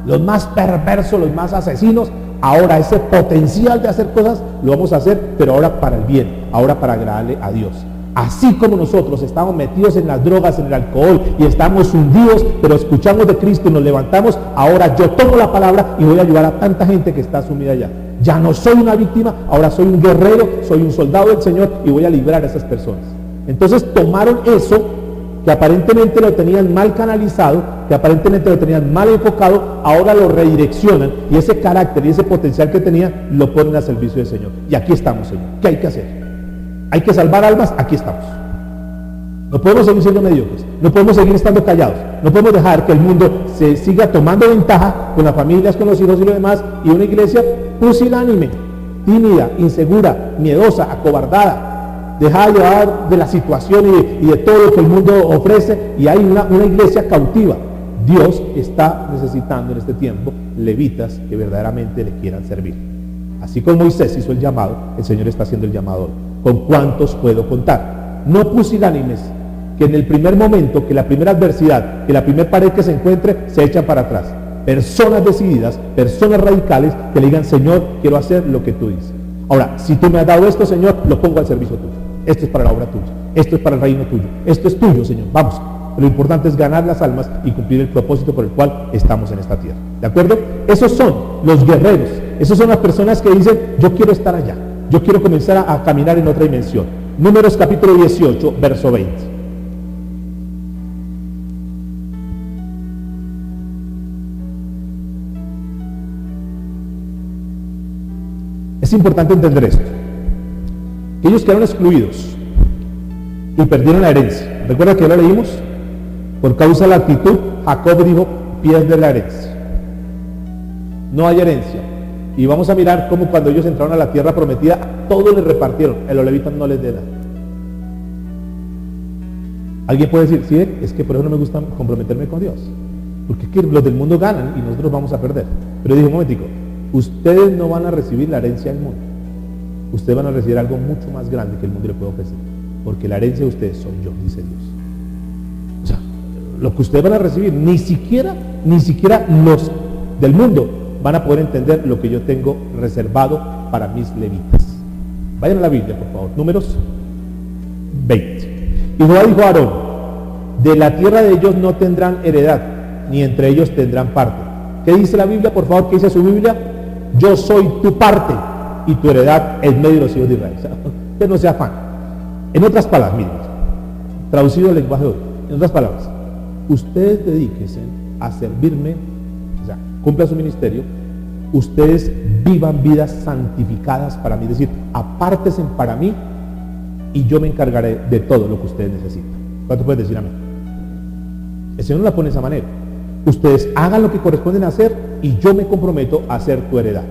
los más perversos, los más asesinos, ahora ese potencial de hacer cosas lo vamos a hacer, pero ahora para el bien, ahora para agradarle a Dios. Así como nosotros estamos metidos en las drogas, en el alcohol, y estamos hundidos, pero escuchamos de Cristo y nos levantamos, ahora yo tomo la palabra y voy a ayudar a tanta gente que está sumida allá. Ya no soy una víctima, ahora soy un guerrero, soy un soldado del Señor y voy a librar a esas personas. Entonces tomaron eso que aparentemente lo tenían mal canalizado, que aparentemente lo tenían mal enfocado, ahora lo redireccionan, y ese carácter y ese potencial que tenían lo ponen al servicio del Señor. Y aquí estamos, Señor. ¿Qué hay que hacer? Hay que salvar almas, aquí estamos. No podemos seguir siendo mediocres, no podemos seguir estando callados, no podemos dejar que el mundo se siga tomando ventaja con las familias, con los hijos y lo demás, y una iglesia pusilánime, tímida, insegura, miedosa, acobardada, dejada llevar de la situación y de todo lo que el mundo ofrece, y hay una iglesia cautiva. Dios está necesitando en este tiempo levitas que verdaderamente le quieran servir. Así como Moisés hizo el llamado, el Señor está haciendo el llamado hoy. ¿Con cuántos puedo contar? No pusilánimes, que en el primer momento, que la primera adversidad, que la primera pared que se encuentre, se echan para atrás. Personas decididas, personas radicales, que le digan, Señor, quiero hacer lo que tú dices. Ahora, si tú me has dado esto, Señor, lo pongo al servicio tuyo. Esto es para la obra tuya, esto es para el reino tuyo, esto es tuyo, Señor, vamos. Lo importante es ganar las almas y cumplir el propósito por el cual estamos en esta tierra. ¿De acuerdo? Esos son los guerreros, esos son las personas que dicen, yo quiero estar allá, yo quiero comenzar a caminar en otra dimensión. Números capítulo 18, verso 20. Es importante entender esto. Que ellos quedaron excluidos y perdieron la herencia. ¿Recuerda que ya lo leímos? Por causa de la actitud, Jacob dijo, pierde la herencia. No hay herencia. Y vamos a mirar cómo cuando ellos entraron a la tierra prometida, todos les repartieron, a los levitas no les dé nada. Alguien puede decir, sí, es que por eso no me gusta comprometerme con Dios, porque es que los del mundo ganan y nosotros vamos a perder. Pero dijo, un momentico, ustedes no van a recibir la herencia del mundo, ustedes van a recibir algo mucho más grande que el mundo le puede ofrecer, porque la herencia de ustedes soy yo, dice Dios. lo que ustedes van a recibir, ni siquiera los del mundo van a poder entender lo que yo tengo reservado para mis levitas. Vayan a la Biblia, por favor. Números 20. Y Jehová dijo a Aarón: de la tierra de ellos no tendrán heredad, ni entre ellos tendrán parte. ¿Qué dice la Biblia, por favor? ¿Qué dice su Biblia? Yo soy tu parte y tu heredad en medio de los hijos de Israel. O sea, usted no se afane. En otras palabras, miren, traducido al lenguaje de hoy, en otras palabras, ustedes dedíquense a servirme, o sea, cumplan su ministerio, ustedes vivan vidas santificadas para mí, es decir, apártense para mí y yo me encargaré de todo lo que ustedes necesitan. ¿Cuánto pueden decir amén? El Señor no la pone de esa manera. Ustedes hagan lo que corresponden hacer y yo me comprometo a hacer tu heredad.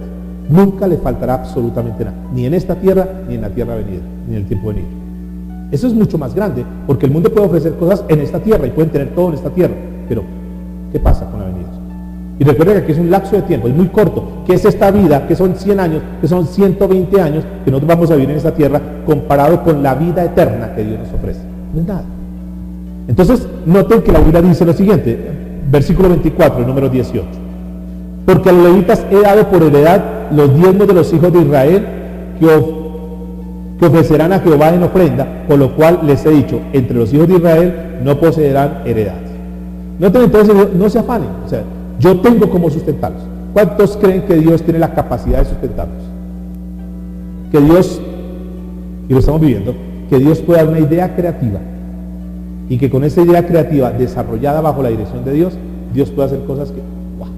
Nunca le faltará absolutamente nada, ni en esta tierra, ni en la tierra venida, ni en el tiempo venido. Eso es mucho más grande, porque el mundo puede ofrecer cosas en esta tierra y pueden tener todo en esta tierra, pero ¿qué pasa con la venida? Y recuerden que aquí es un lapso de tiempo, es muy corto, que es esta vida, que son 100 años, que son 120 años, que nosotros vamos a vivir en esta tierra, comparado con la vida eterna que Dios nos ofrece. No es nada. Entonces, noten que la Biblia dice lo siguiente, versículo 24, número 18. Porque a los levitas he dado por heredad los diezmos de los hijos de Israel que ofrecerán a Jehová en ofrenda, por lo cual les he dicho, entre los hijos de Israel no poseerán heredad. Noten entonces, no se afanen, o sea, yo tengo como sustentarlos. ¿Cuántos creen que Dios tiene la capacidad de sustentarlos? Que Dios, y lo estamos viviendo, que Dios puede dar una idea creativa y que con esa idea creativa desarrollada bajo la dirección de Dios, Dios puede hacer cosas que, ¡wow!,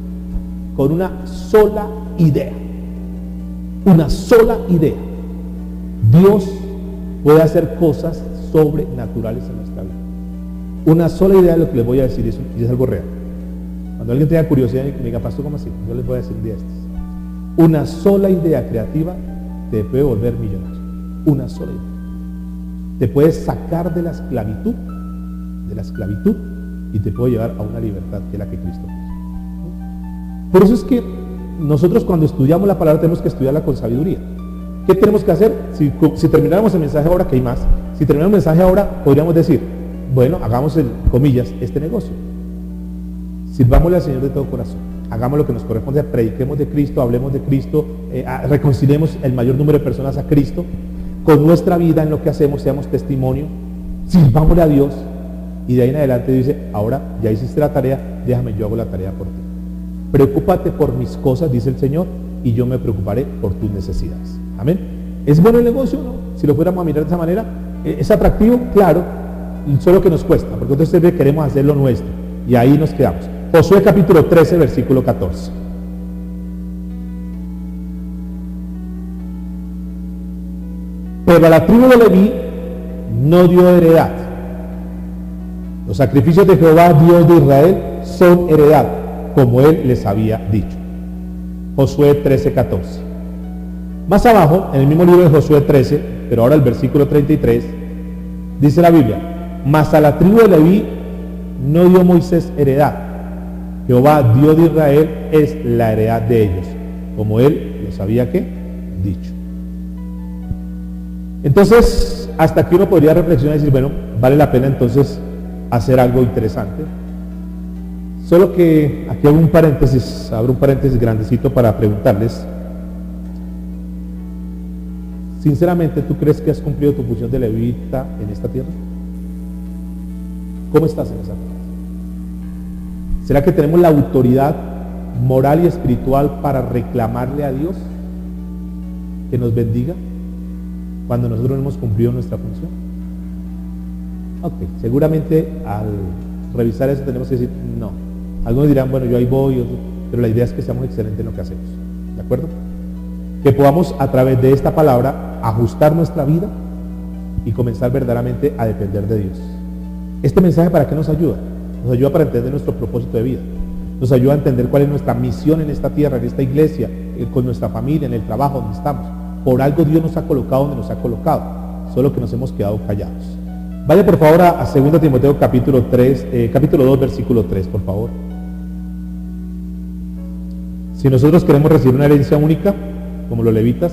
con una sola idea, Dios puede hacer cosas sobrenaturales en nuestra vida. Una sola idea de lo que les voy a decir, y es algo real. Cuando alguien tenga curiosidad y me diga, pastor, ¿cómo así? Yo les voy a decir un día estos. Una sola idea creativa te puede volver millonario. Una sola idea. Te puede sacar de la esclavitud, y te puede llevar a una libertad que es la que Cristo quiso. Por eso es que nosotros cuando estudiamos la palabra tenemos que estudiarla con sabiduría. ¿Qué tenemos que hacer? Si termináramos el mensaje ahora, que hay más, si terminamos el mensaje ahora, podríamos decir, bueno, hagamos, comillas, este negocio. Sirvámosle al Señor de todo corazón. Hagamos lo que nos corresponde, prediquemos de Cristo, hablemos de Cristo, reconciliemos el mayor número de personas a Cristo. Con nuestra vida en lo que hacemos, seamos testimonio, sirvámosle a Dios. Y de ahí en adelante dice, ahora ya hiciste la tarea, déjame, yo hago la tarea por ti. Preocúpate por mis cosas, dice el Señor, y yo me preocuparé por tus necesidades. Amén. ¿Es bueno el negocio? No. Si lo fuéramos a mirar de esa manera, ¿es atractivo? Claro, solo que nos cuesta, porque nosotros siempre queremos hacer lo nuestro, y ahí nos quedamos. Josué capítulo 13, versículo 14. Pero a la tribu de Leví no dio heredad. Los sacrificios de Jehová, Dios de Israel, son heredad, como él les había dicho. Josué 13, 14. Más abajo, en el mismo libro de Josué 13, pero ahora el versículo 33, dice la Biblia, mas a la tribu de Leví no dio Moisés heredad. Jehová, Dios de Israel, es la heredad de ellos, como él les había dicho. Entonces, hasta aquí uno podría reflexionar y decir, bueno, vale la pena entonces hacer algo interesante. Solo que aquí abro un paréntesis grandecito para preguntarles, sinceramente, ¿tú crees que has cumplido tu función de levita en esta tierra? ¿Cómo estás en esa tierra? ¿Será que tenemos la autoridad moral y espiritual para reclamarle a Dios que nos bendiga cuando nosotros no hemos cumplido nuestra función? Ok, seguramente al revisar eso tenemos que decir, no. Algunos dirán, bueno, yo ahí voy, pero la idea es que seamos excelentes en lo que hacemos. ¿De acuerdo? Que podamos a través de esta palabra ajustar nuestra vida y comenzar verdaderamente a depender de Dios. Este mensaje, ¿para qué nos ayuda? Nos ayuda para entender nuestro propósito de vida. Nos ayuda a entender cuál es nuestra misión en esta tierra, en esta iglesia, con nuestra familia, en el trabajo donde estamos. Por algo Dios nos ha colocado donde nos ha colocado, solo que nos hemos quedado callados. Vaya por favor a 2 Timoteo capítulo 2, versículo 3, por favor. Si nosotros queremos recibir una herencia única, como los levitas,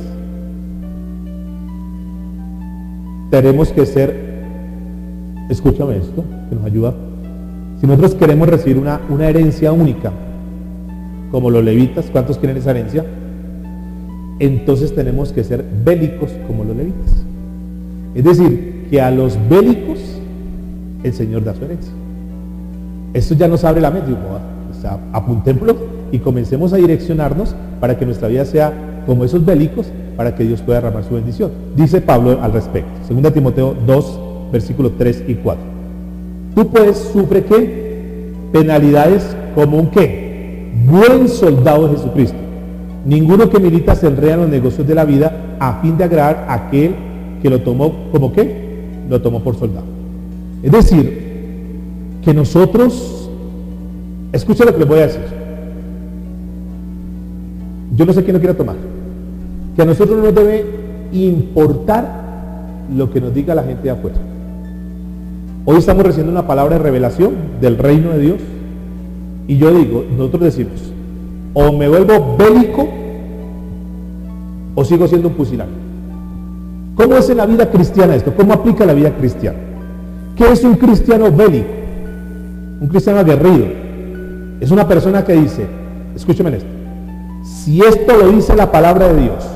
tenemos que ser, escúchame esto, que nos ayuda, Si nosotros queremos recibir una herencia única, como los levitas, ¿cuántos quieren esa herencia? Entonces tenemos que ser bélicos como los levitas. Es decir, que a los bélicos el Señor da su herencia. Esto ya nos abre la mente. O sea, apuntémoslo y comencemos a direccionarnos para que nuestra vida sea como esos bélicos, para que Dios pueda derramar su bendición. Dice Pablo al respecto, 2 Timoteo 2, versículos 3 y 4. Tú pues sufre ¿qué? Penalidades como un ¿qué? Buen soldado de Jesucristo. Ninguno que milita se enreda en los negocios de la vida a fin de agradar a aquel que lo tomó como ¿qué? Lo tomó por soldado. Es decir, que nosotros, escuchen lo que les voy a decir. Yo no sé quién lo quiera tomar. Que a nosotros no nos debe importar lo que nos diga la gente de afuera. Hoy estamos recibiendo una palabra de revelación del reino de Dios. Y yo digo, nosotros decimos, o me vuelvo bélico o sigo siendo un pusilánime. ¿Cómo es en la vida cristiana esto? ¿Cómo aplica la vida cristiana? ¿Qué es un cristiano bélico? Un cristiano aguerrido. Es una persona que dice, escúcheme esto, si esto lo dice la palabra de Dios,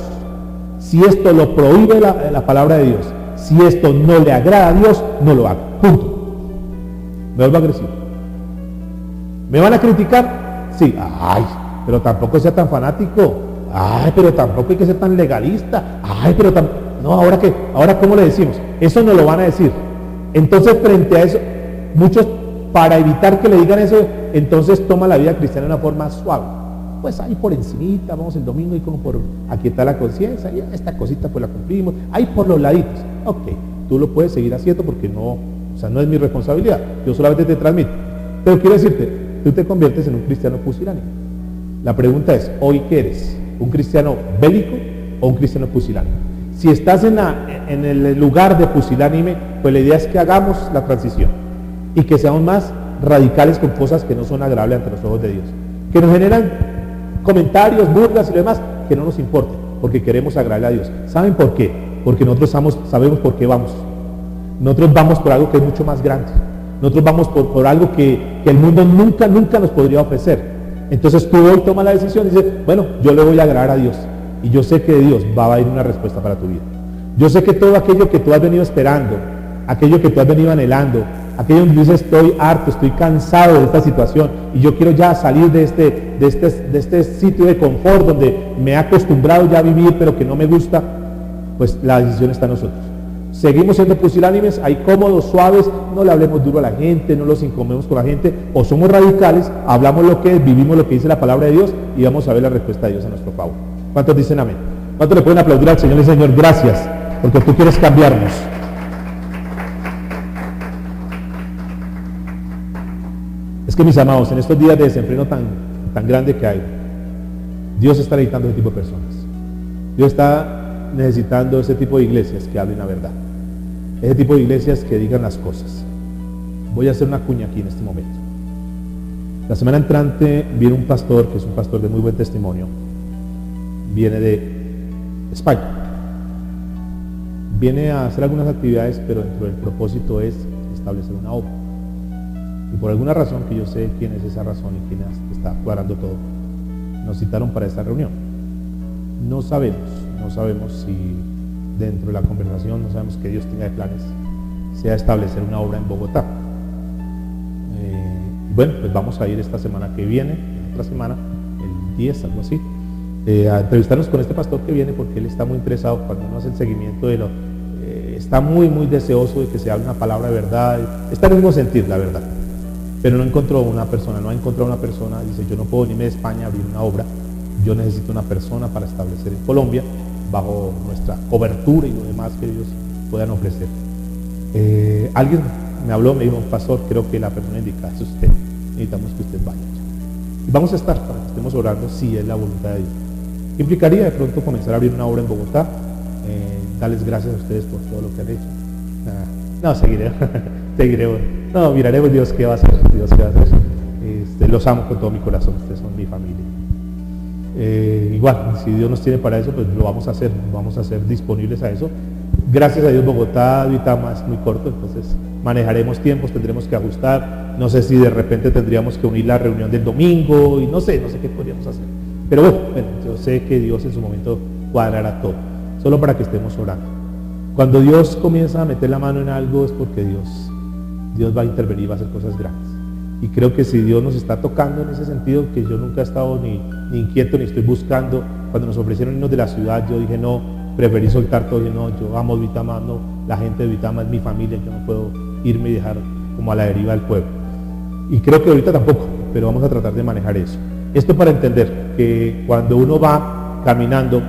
si esto lo prohíbe la palabra de Dios, si esto no le agrada a Dios, no lo hago. Punto. Me vuelvo agresivo. ¿Me van a criticar? Sí. Ay, pero tampoco sea tan fanático. Ay, pero tampoco hay que ser tan legalista. Ay, pero no, ¿ahora qué? ¿Ahora cómo le decimos? Eso no lo van a decir. Entonces, frente a eso, muchos, para evitar que le digan eso, entonces toma la vida cristiana de una forma suave. Pues ahí por encimita, vamos el domingo y como por aquietar la conciencia, y esta cosita pues la cumplimos, ahí por los laditos. Ok, tú lo puedes seguir haciendo porque no, o sea, no es mi responsabilidad, yo solamente te transmito. Pero quiero decirte, tú te conviertes en un cristiano pusilánime. La pregunta es, ¿hoy qué eres? ¿Un cristiano bélico o un cristiano pusilánime? Si estás en el lugar de pusilánime, pues la idea es que hagamos la transición y que seamos más radicales con cosas que no son agradables ante los ojos de Dios, que nos generan comentarios, burlas y lo demás, que no nos importe, porque queremos agradarle a Dios. ¿Saben por qué? Porque nosotros sabemos por qué vamos. Nosotros vamos por algo que es mucho más grande. Nosotros vamos por algo que el mundo nunca nos podría ofrecer. Entonces tú hoy tomas la decisión y dices, bueno, yo le voy a agradar a Dios. Y yo sé que de Dios va a ir una respuesta para tu vida. Yo sé que todo aquello que tú has venido esperando, aquello que tú has venido anhelando, aquello donde dices, estoy harto, estoy cansado de esta situación y yo quiero ya salir de este sitio de confort donde me he acostumbrado ya a vivir pero que no me gusta, pues la decisión está en nosotros. Seguimos siendo pusilánimes, ahí cómodos, suaves, no le hablemos duro a la gente, no los incomodemos con la gente, o somos radicales, hablamos lo que es, vivimos lo que dice la palabra de Dios y vamos a ver la respuesta de Dios a nuestro favor. ¿Cuántos dicen amén? ¿Cuántos le pueden aplaudir al Señor y Señor? Gracias, porque tú quieres cambiarnos. Es que mis amados, en estos días de desenfreno tan grande que hay, Dios está necesitando ese tipo de personas. Dios está necesitando ese tipo de iglesias que hablen la verdad. Ese tipo de iglesias que digan las cosas. Voy a hacer una cuña aquí en este momento. La semana entrante viene un pastor, que es un pastor de muy buen testimonio. Viene de España. Viene a hacer algunas actividades, pero dentro del propósito es establecer una obra. Y por alguna razón, que yo sé quién es esa razón y quién está cuadrando todo, nos citaron para esta reunión. No sabemos si dentro de la conversación, no sabemos que Dios tenga de planes, sea establecer una obra en Bogotá. Bueno, pues vamos a ir esta semana que viene, otra semana, el 10, algo así, a entrevistarnos con este pastor que viene porque él está muy interesado cuando uno hace el seguimiento de está muy deseoso de que se hable una palabra de verdad, está en el mismo sentir, la verdad. Pero no ha encontrado una persona, dice, yo no puedo venirme de España a abrir una obra, yo necesito una persona para establecer en Colombia, bajo nuestra cobertura y lo demás que ellos puedan ofrecer. Alguien me habló, me dijo, pastor, creo que la persona indicada es usted, necesitamos que usted vaya. Y vamos a estar para que estemos orando si es la voluntad de Dios. Implicaría de pronto comenzar a abrir una obra en Bogotá, darles gracias a ustedes por todo lo que han hecho. No, seguiré. No, miraremos Dios qué va a hacer. Los amo con todo mi corazón, ustedes son mi familia. Igual, si Dios nos tiene para eso, pues lo vamos a hacer disponibles a eso. Gracias a Dios Bogotá, Duitama es muy corto, entonces manejaremos tiempos, tendremos que ajustar. No sé si de repente tendríamos que unir la reunión del domingo y no sé qué podríamos hacer. Pero bueno, yo sé que Dios en su momento cuadrará todo, solo para que estemos orando. Cuando Dios comienza a meter la mano en algo es porque Dios va a intervenir y va a hacer cosas grandes. Y creo que si Dios nos está tocando en ese sentido, que yo nunca he estado ni inquieto ni estoy buscando. Cuando nos ofrecieron irnos de la ciudad, yo dije no, preferí soltar todo. Dije no, yo amo Duitama, no, la gente de Duitama es mi familia, yo no puedo irme y dejar como a la deriva del pueblo. Y creo que ahorita tampoco, pero vamos a tratar de manejar eso. Esto para entender que cuando uno va caminando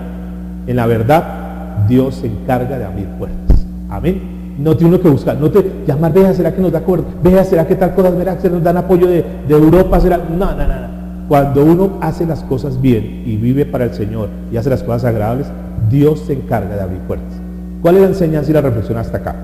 en la verdad, Dios se encarga de abrir puertas. Amén. No tiene uno que buscar, no te llamar, vea, ¿será que nos da acuerdo? Vea, ¿será que tal cosa? ¿Será que nos dan apoyo de Europa? ¿Será? No. Cuando uno hace las cosas bien y vive para el Señor y hace las cosas agradables, Dios se encarga de abrir puertas. ¿Cuál es la enseñanza y la reflexión hasta acá?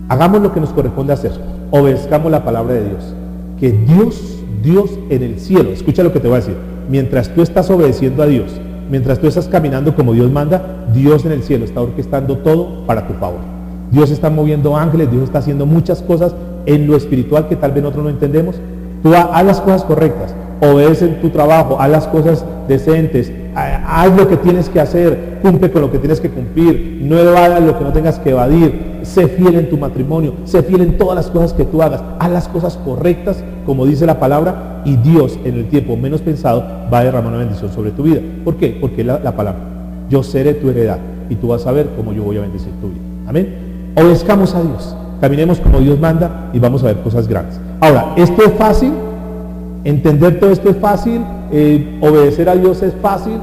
Hagamos lo que nos corresponde hacer, obedezcamos la palabra de Dios. Que Dios en el cielo, escucha lo que te voy a decir, mientras tú estás obedeciendo a Dios, mientras tú estás caminando como Dios manda, Dios en el cielo está orquestando todo para tu favor. Dios está moviendo ángeles, Dios está haciendo muchas cosas en lo espiritual que tal vez nosotros no entendemos. Tú haz las cosas correctas, obedece en tu trabajo, haz las cosas decentes, haz lo que tienes que hacer, cumple con lo que tienes que cumplir, no evadas lo que no tengas que evadir, sé fiel en tu matrimonio, sé fiel en todas las cosas que tú hagas, haz las cosas correctas, como dice la palabra, y Dios en el tiempo menos pensado va a derramar una bendición sobre tu vida. ¿Por qué? Porque la palabra, yo seré tu heredad, y tú vas a ver cómo yo voy a bendecir tu vida. Amén. Obedezcamos a Dios, caminemos como Dios manda y vamos a ver cosas grandes. Ahora, ¿esto es fácil? ¿Entender todo esto es fácil? ¿Obedecer a Dios es fácil?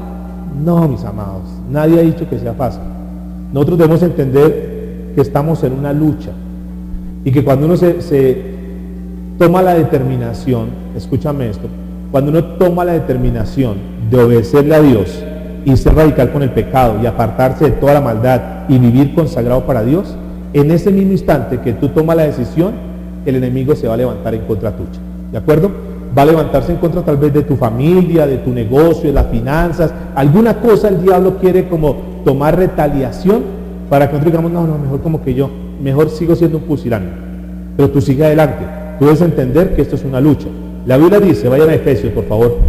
No, mis amados, nadie ha dicho que sea fácil. Nosotros debemos entender que estamos en una lucha y que cuando uno se toma la determinación, escúchame esto, cuando uno toma la determinación de obedecerle a Dios y ser radical con el pecado y apartarse de toda la maldad y vivir consagrado para Dios, en ese mismo instante que tú tomas la decisión, el enemigo se va a levantar en contra tuya, ¿de acuerdo? Va a levantarse en contra tal vez de tu familia, de tu negocio, de las finanzas, alguna cosa el diablo quiere como tomar retaliación para que nosotros digamos, no, mejor como que yo, mejor sigo siendo un pusilánime, pero tú sigue adelante, tú debes entender que esto es una lucha. La Biblia dice, vayan a Efesios por favor,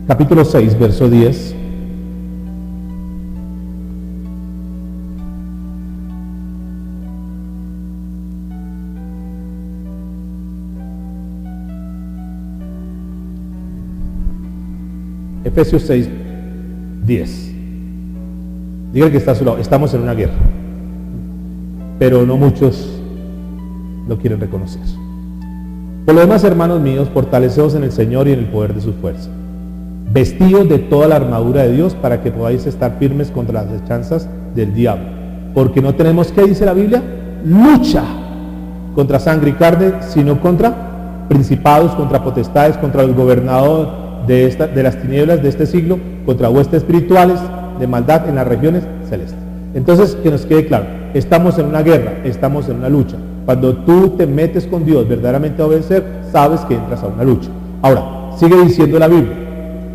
capítulo 6, verso 10. Efesios 6, 10. Diga que está a su lado, estamos en una guerra, pero no muchos lo quieren reconocer. Por lo demás, hermanos míos, fortaleceos en el Señor y en el poder de su fuerza. Vestidos de toda la armadura de Dios para que podáis estar firmes contra las acechanzas del diablo. Porque no tenemos, ¿qué dice la Biblia? Lucha contra sangre y carne, sino contra principados, contra potestades, contra los gobernadores de las tinieblas de este siglo, contra huestes espirituales de maldad en las regiones celestes. Entonces, que nos quede claro, estamos en una guerra, estamos en una lucha. Cuando tú te metes con Dios verdaderamente a obedecer, sabes que entras a una lucha. Ahora, sigue diciendo la Biblia,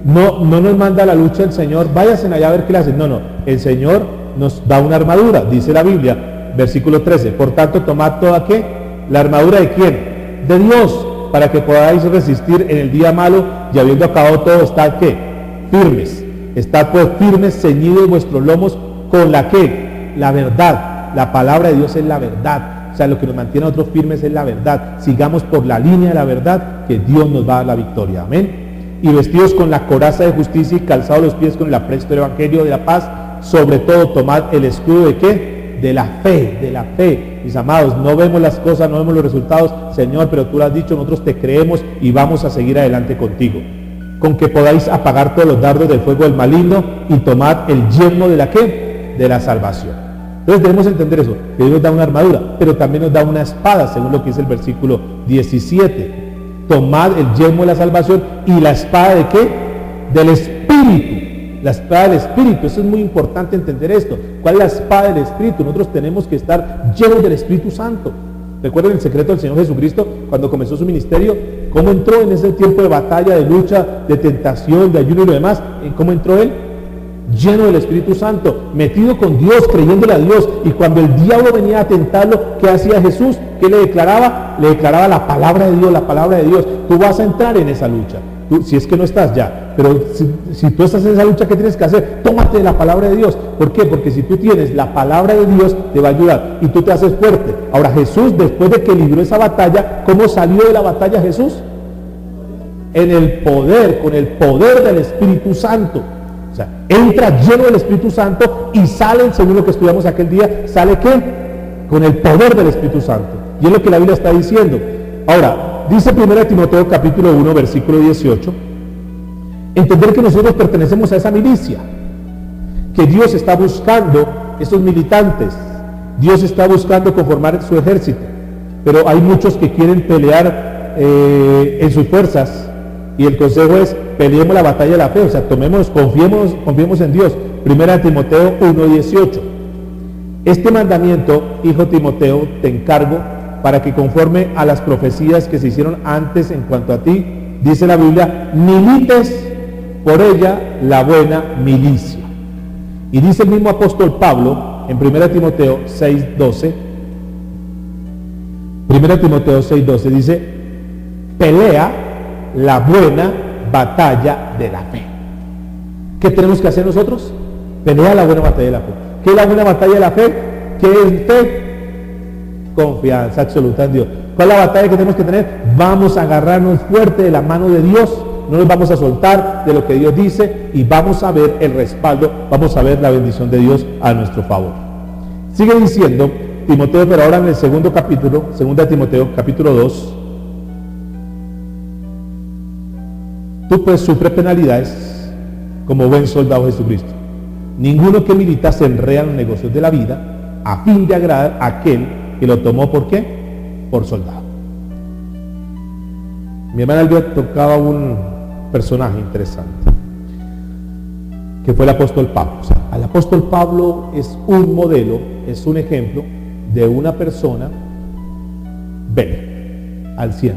no nos manda la lucha el Señor, váyanse allá a ver qué le hacen. No, el Señor nos da una armadura, dice la Biblia, versículo 13, por tanto, tomad toda, ¿qué? ¿La armadura de quién? De Dios, para que podáis resistir en el día malo, y habiendo acabado todo, estad, ¿qué? Firmes. Estad pues firmes, ceñidos vuestros lomos con la ¿qué? La verdad. La palabra de Dios es la verdad. O sea, lo que nos mantiene a nosotros firmes es la verdad. Sigamos por la línea de la verdad, que Dios nos va a dar la victoria. Amén. Y vestidos con la coraza de justicia y calzados los pies con el apresto del evangelio de la paz, sobre todo tomad el escudo de ¿qué? De la fe, mis amados. No vemos las cosas, no vemos los resultados, Señor, pero tú lo has dicho, nosotros te creemos y vamos a seguir adelante contigo. Con que podáis apagar todos los dardos del fuego del maligno y tomad el yelmo de la ¿qué? De la salvación. Entonces debemos entender eso, que Dios nos da una armadura, pero también nos da una espada, según lo que dice el versículo 17. Tomad el yelmo de la salvación y la espada de ¿qué? Del Espíritu. La espada del Espíritu, eso es muy importante entender esto. ¿Cuál es la espada del Espíritu? Nosotros tenemos que estar llenos del Espíritu Santo. ¿Recuerdan el secreto del Señor Jesucristo cuando comenzó su ministerio? ¿Cómo entró en ese tiempo de batalla, de lucha, de tentación, de ayuno y lo demás? ¿Cómo entró Él? lleno del Espíritu Santo, metido con Dios, creyéndole a Dios. Y cuando el diablo venía a tentarlo, ¿qué hacía Jesús? ¿Qué le declaraba? Le declaraba la palabra de Dios, la palabra de Dios. Tú vas a entrar en esa lucha, si es que no estás ya. Pero si tú estás en esa lucha, ¿qué tienes que hacer? Tómate de la palabra de Dios. ¿Por qué? Porque si tú tienes la palabra de Dios, te va a ayudar y tú te haces fuerte. Ahora Jesús, después de que libró esa batalla, ¿cómo salió de la batalla Jesús? En el poder, con el poder del Espíritu Santo. O sea, entra lleno del Espíritu Santo y sale, según lo que estudiamos aquel día, ¿sale qué? Con el poder del Espíritu Santo. Y es lo que la Biblia está diciendo. Ahora, dice 1 Timoteo capítulo 1, versículo 18, entender que nosotros pertenecemos a esa milicia, que Dios está buscando esos militantes, Dios está buscando conformar su ejército, pero hay muchos que quieren pelear en sus fuerzas, y el consejo es, peleemos la batalla de la fe, o sea, confiemos en Dios. 1 Timoteo 1, 18. Este mandamiento, hijo Timoteo, te encargo para que conforme a las profecías que se hicieron antes en cuanto a ti, dice la Biblia, milites por ella la buena milicia. Y dice el mismo apóstol Pablo en 1 Timoteo 6:12, 1 Timoteo 6:12 dice, pelea la buena batalla de la fe. ¿Qué tenemos que hacer nosotros? Pelea la buena batalla de la fe. ¿Qué es la buena batalla de la fe? ¿Qué es fe? Confianza absoluta en Dios. ¿Cuál es la batalla que tenemos que tener? Vamos a agarrarnos fuerte de la mano de Dios, no nos vamos a soltar de lo que Dios dice y vamos a ver el respaldo, vamos a ver la bendición de Dios a nuestro favor. Sigue diciendo Timoteo, pero ahora en el segundo capítulo, 2 Timoteo capítulo 2, tú pues sufres penalidades como buen soldado de Jesucristo. Ninguno que milita se enreda en los negocios de la vida a fin de agradar a aquel que lo tomó, ¿por qué? Por soldado. Mi hermana Albert tocaba un personaje interesante, que fue el apóstol Pablo. O sea, el apóstol Pablo es un modelo, es un ejemplo de una persona bélica, al 100,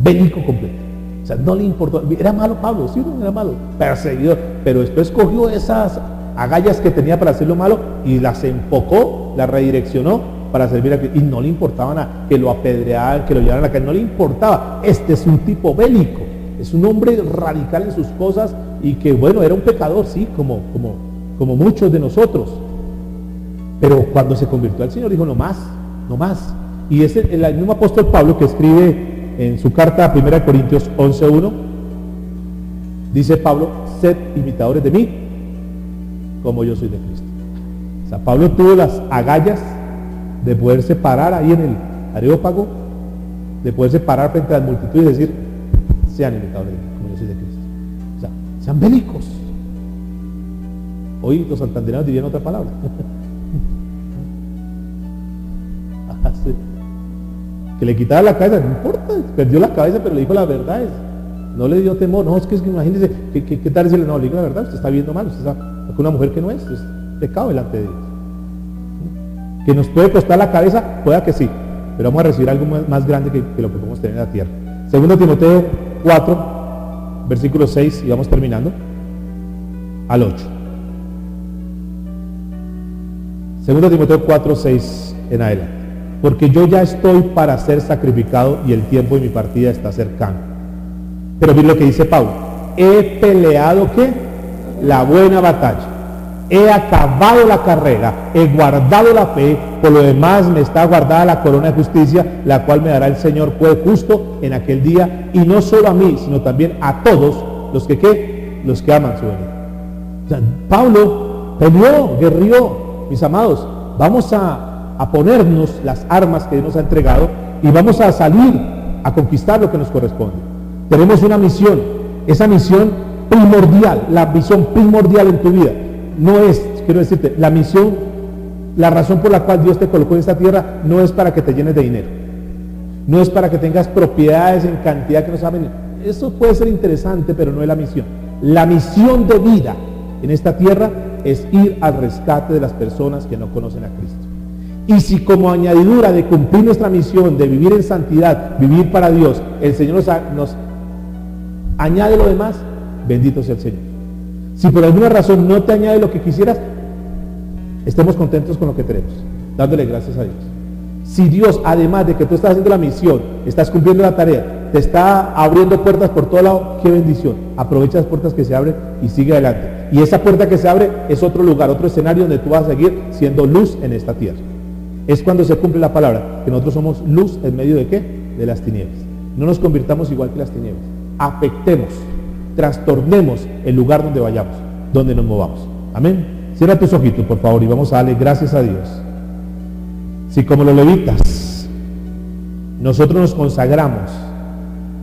bélico completo. O sea, no le importó, era malo Pablo, sí, no era malo, perseguidor, pero después cogió esas agallas que tenía para hacer lo malo y las enfocó, las redireccionó para servir a Cristo, y no le importaba nada, que lo apedrearan, que lo llevaran a la calle, no le importaba. Este es un tipo bélico, es un hombre radical en sus cosas y que bueno, era un pecador, sí, como muchos de nosotros, pero cuando se convirtió al Señor dijo no más, no más. Y es el mismo apóstol Pablo que escribe en su carta a 1 Corintios 11:1, dice Pablo, sed imitadores de mí como yo soy de Cristo. O sea, Pablo tuvo las agallas de poderse parar ahí en el Areópago, de poderse parar frente a las multitudes y decir, sean imitadores de mí como yo soy de Cristo. O sea, sean bélicos. Hoy los santandereanos dirían otra palabra. Sí. Que le quitara la cabeza, no importa, perdió la cabeza, pero le dijo la verdad, no le dio temor. No, es que imagínese, ¿qué tal decirle? No, le digo la verdad, usted está viendo mal, usted está con una mujer que no es pecado delante de Dios. Que nos puede costar la cabeza, pueda que sí, pero vamos a recibir algo más grande que lo que podemos tener en la tierra. 2 Timoteo 4, versículo 6, y vamos terminando, al 8. 2 Timoteo 4, 6 en adelante. Porque yo ya estoy para ser sacrificado y el tiempo de mi partida está cercano. Pero miren lo que dice Pablo. He peleado, ¿qué? La buena batalla. He acabado la carrera, he guardado la fe, por lo demás me está guardada la corona de justicia, la cual me dará el Señor juez justo en aquel día, y no solo a mí, sino también a todos los que ¿qué? Los que aman su venida. O sea, Pablo peleó, guerrió, mis amados. Vamos a ponernos las armas que Dios nos ha entregado y vamos a salir a conquistar lo que nos corresponde. Tenemos una misión, esa misión primordial, la misión primordial en tu vida. No es, quiero decirte, la misión, la razón por la cual Dios te colocó en esta tierra no es para que te llenes de dinero, no es para que tengas propiedades en cantidad que no saben. Eso puede ser interesante, pero no es la misión. La misión de vida en esta tierra es ir al rescate de las personas que no conocen a Cristo. Y si como añadidura de cumplir nuestra misión, de vivir en santidad, vivir para Dios, el Señor nos añade lo demás, bendito sea el Señor. Si por alguna razón no te añade lo que quisieras, estemos contentos con lo que tenemos, dándole gracias a Dios. Si Dios, además de que tú estás haciendo la misión, estás cumpliendo la tarea, te está abriendo puertas por todo lado, qué bendición. Aprovecha las puertas que se abren y sigue adelante. Y esa puerta que se abre es otro lugar, otro escenario donde tú vas a seguir siendo luz en esta tierra. Es cuando se cumple la palabra, que nosotros somos luz en medio de ¿qué? De las tinieblas. No nos convirtamos igual que las tinieblas. Afectemos, trastornemos el lugar donde vayamos, donde nos movamos. Amén. Cierra tus ojitos, por favor, y vamos a darle gracias a Dios. Si como los levitas, nosotros nos consagramos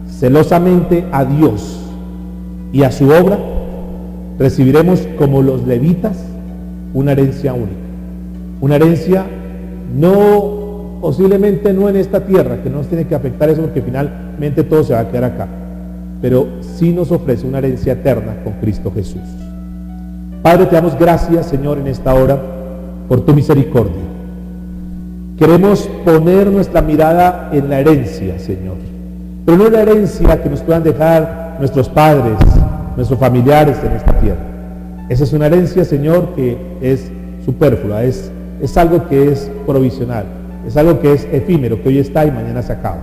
celosamente a Dios y a su obra, recibiremos como los levitas una herencia única. Una herencia posiblemente no en esta tierra, que no nos tiene que afectar eso porque finalmente todo se va a quedar acá, pero sí nos ofrece una herencia eterna con Cristo Jesús. Padre, te damos gracias, Señor, en esta hora por tu misericordia. Queremos poner nuestra mirada en la herencia, Señor, pero no la herencia que nos puedan dejar nuestros padres, nuestros familiares en esta tierra. Esa es una herencia, Señor, que es superflua, es algo que es provisional, es algo que es efímero, que hoy está y mañana se acaba.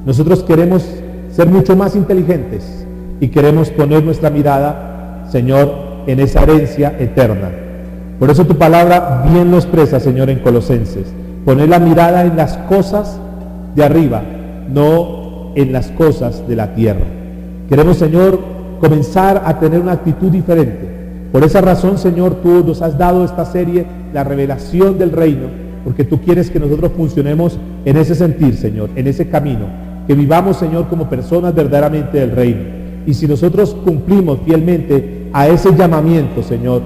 Nosotros queremos ser mucho más inteligentes y queremos poner nuestra mirada, Señor, en esa herencia eterna. Por eso tu palabra bien lo expresa, Señor, en Colosenses. Poner la mirada en las cosas de arriba, no en las cosas de la tierra. Queremos, Señor, comenzar a tener una actitud diferente. Por esa razón, Señor, tú nos has dado esta serie, la revelación del reino, porque tú quieres que nosotros funcionemos en ese sentir, Señor, en ese camino, que vivamos, Señor, como personas verdaderamente del reino. Y si nosotros cumplimos fielmente a ese llamamiento, Señor,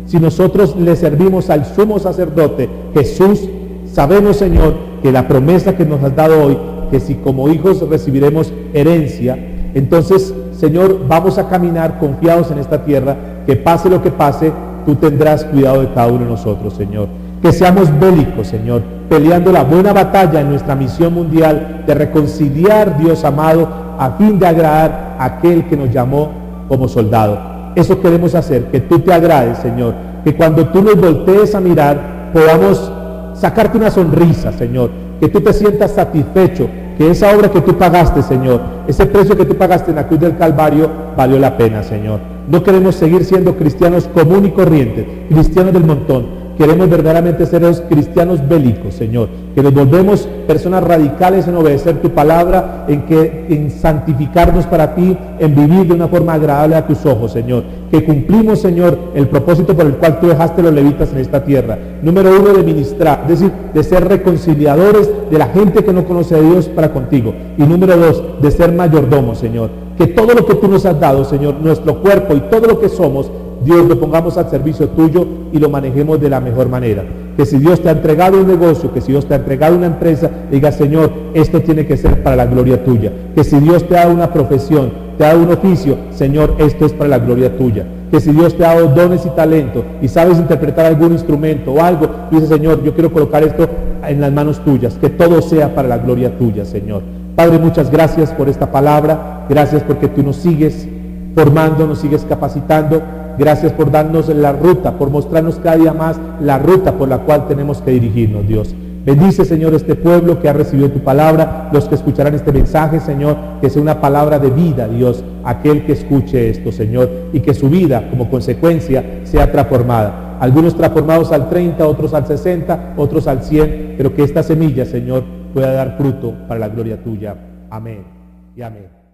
si nosotros le servimos al sumo sacerdote, Jesús, sabemos, Señor, que la promesa que nos has dado hoy, que si como hijos recibiremos herencia, entonces, Señor, vamos a caminar confiados en esta tierra, que pase lo que pase, tú tendrás cuidado de cada uno de nosotros, Señor. Que seamos bélicos, Señor, peleando la buena batalla en nuestra misión mundial de reconciliar, Dios amado, a fin de agradar a aquel que nos llamó como soldado. Eso queremos hacer, que tú te agrades, Señor, que cuando tú nos voltees a mirar, podamos sacarte una sonrisa, Señor, que tú te sientas satisfecho, que esa obra que tú pagaste, Señor, ese precio que tú pagaste en la cruz del Calvario, valió la pena, Señor. No queremos seguir siendo cristianos común y corrientes, cristianos del montón. Queremos verdaderamente ser los cristianos bélicos, Señor, que nos volvemos personas radicales en obedecer tu palabra, en santificarnos para ti, en vivir de una forma agradable a tus ojos, Señor. Que cumplimos, Señor, el propósito por el cual tú dejaste los levitas en esta tierra. Número 1, de ministrar, es decir, de ser reconciliadores de la gente que no conoce a Dios para contigo. Y número 2, de ser mayordomos, Señor. Que todo lo que tú nos has dado, Señor, nuestro cuerpo y todo lo que somos, Dios, lo pongamos al servicio tuyo y lo manejemos de la mejor manera. Que si Dios te ha entregado un negocio, que si Dios te ha entregado una empresa, diga, Señor, esto tiene que ser para la gloria tuya. Que si Dios te ha dado una profesión, te ha dado un oficio, Señor, esto es para la gloria tuya. Que si Dios te ha dado dones y talento y sabes interpretar algún instrumento o algo, tú dices, Señor, yo quiero colocar esto en las manos tuyas. Que todo sea para la gloria tuya, Señor. Padre, muchas gracias por esta palabra. Gracias porque tú nos sigues formando, nos sigues capacitando. Gracias por darnos la ruta, por mostrarnos cada día más la ruta por la cual tenemos que dirigirnos, Dios. Bendice, Señor, este pueblo que ha recibido tu palabra, los que escucharán este mensaje, Señor, que sea una palabra de vida, Dios, aquel que escuche esto, Señor, y que su vida, como consecuencia, sea transformada. Algunos transformados al 30, otros al 60, otros al 100, pero que esta semilla, Señor, pueda dar fruto para la gloria tuya. Amén y amén.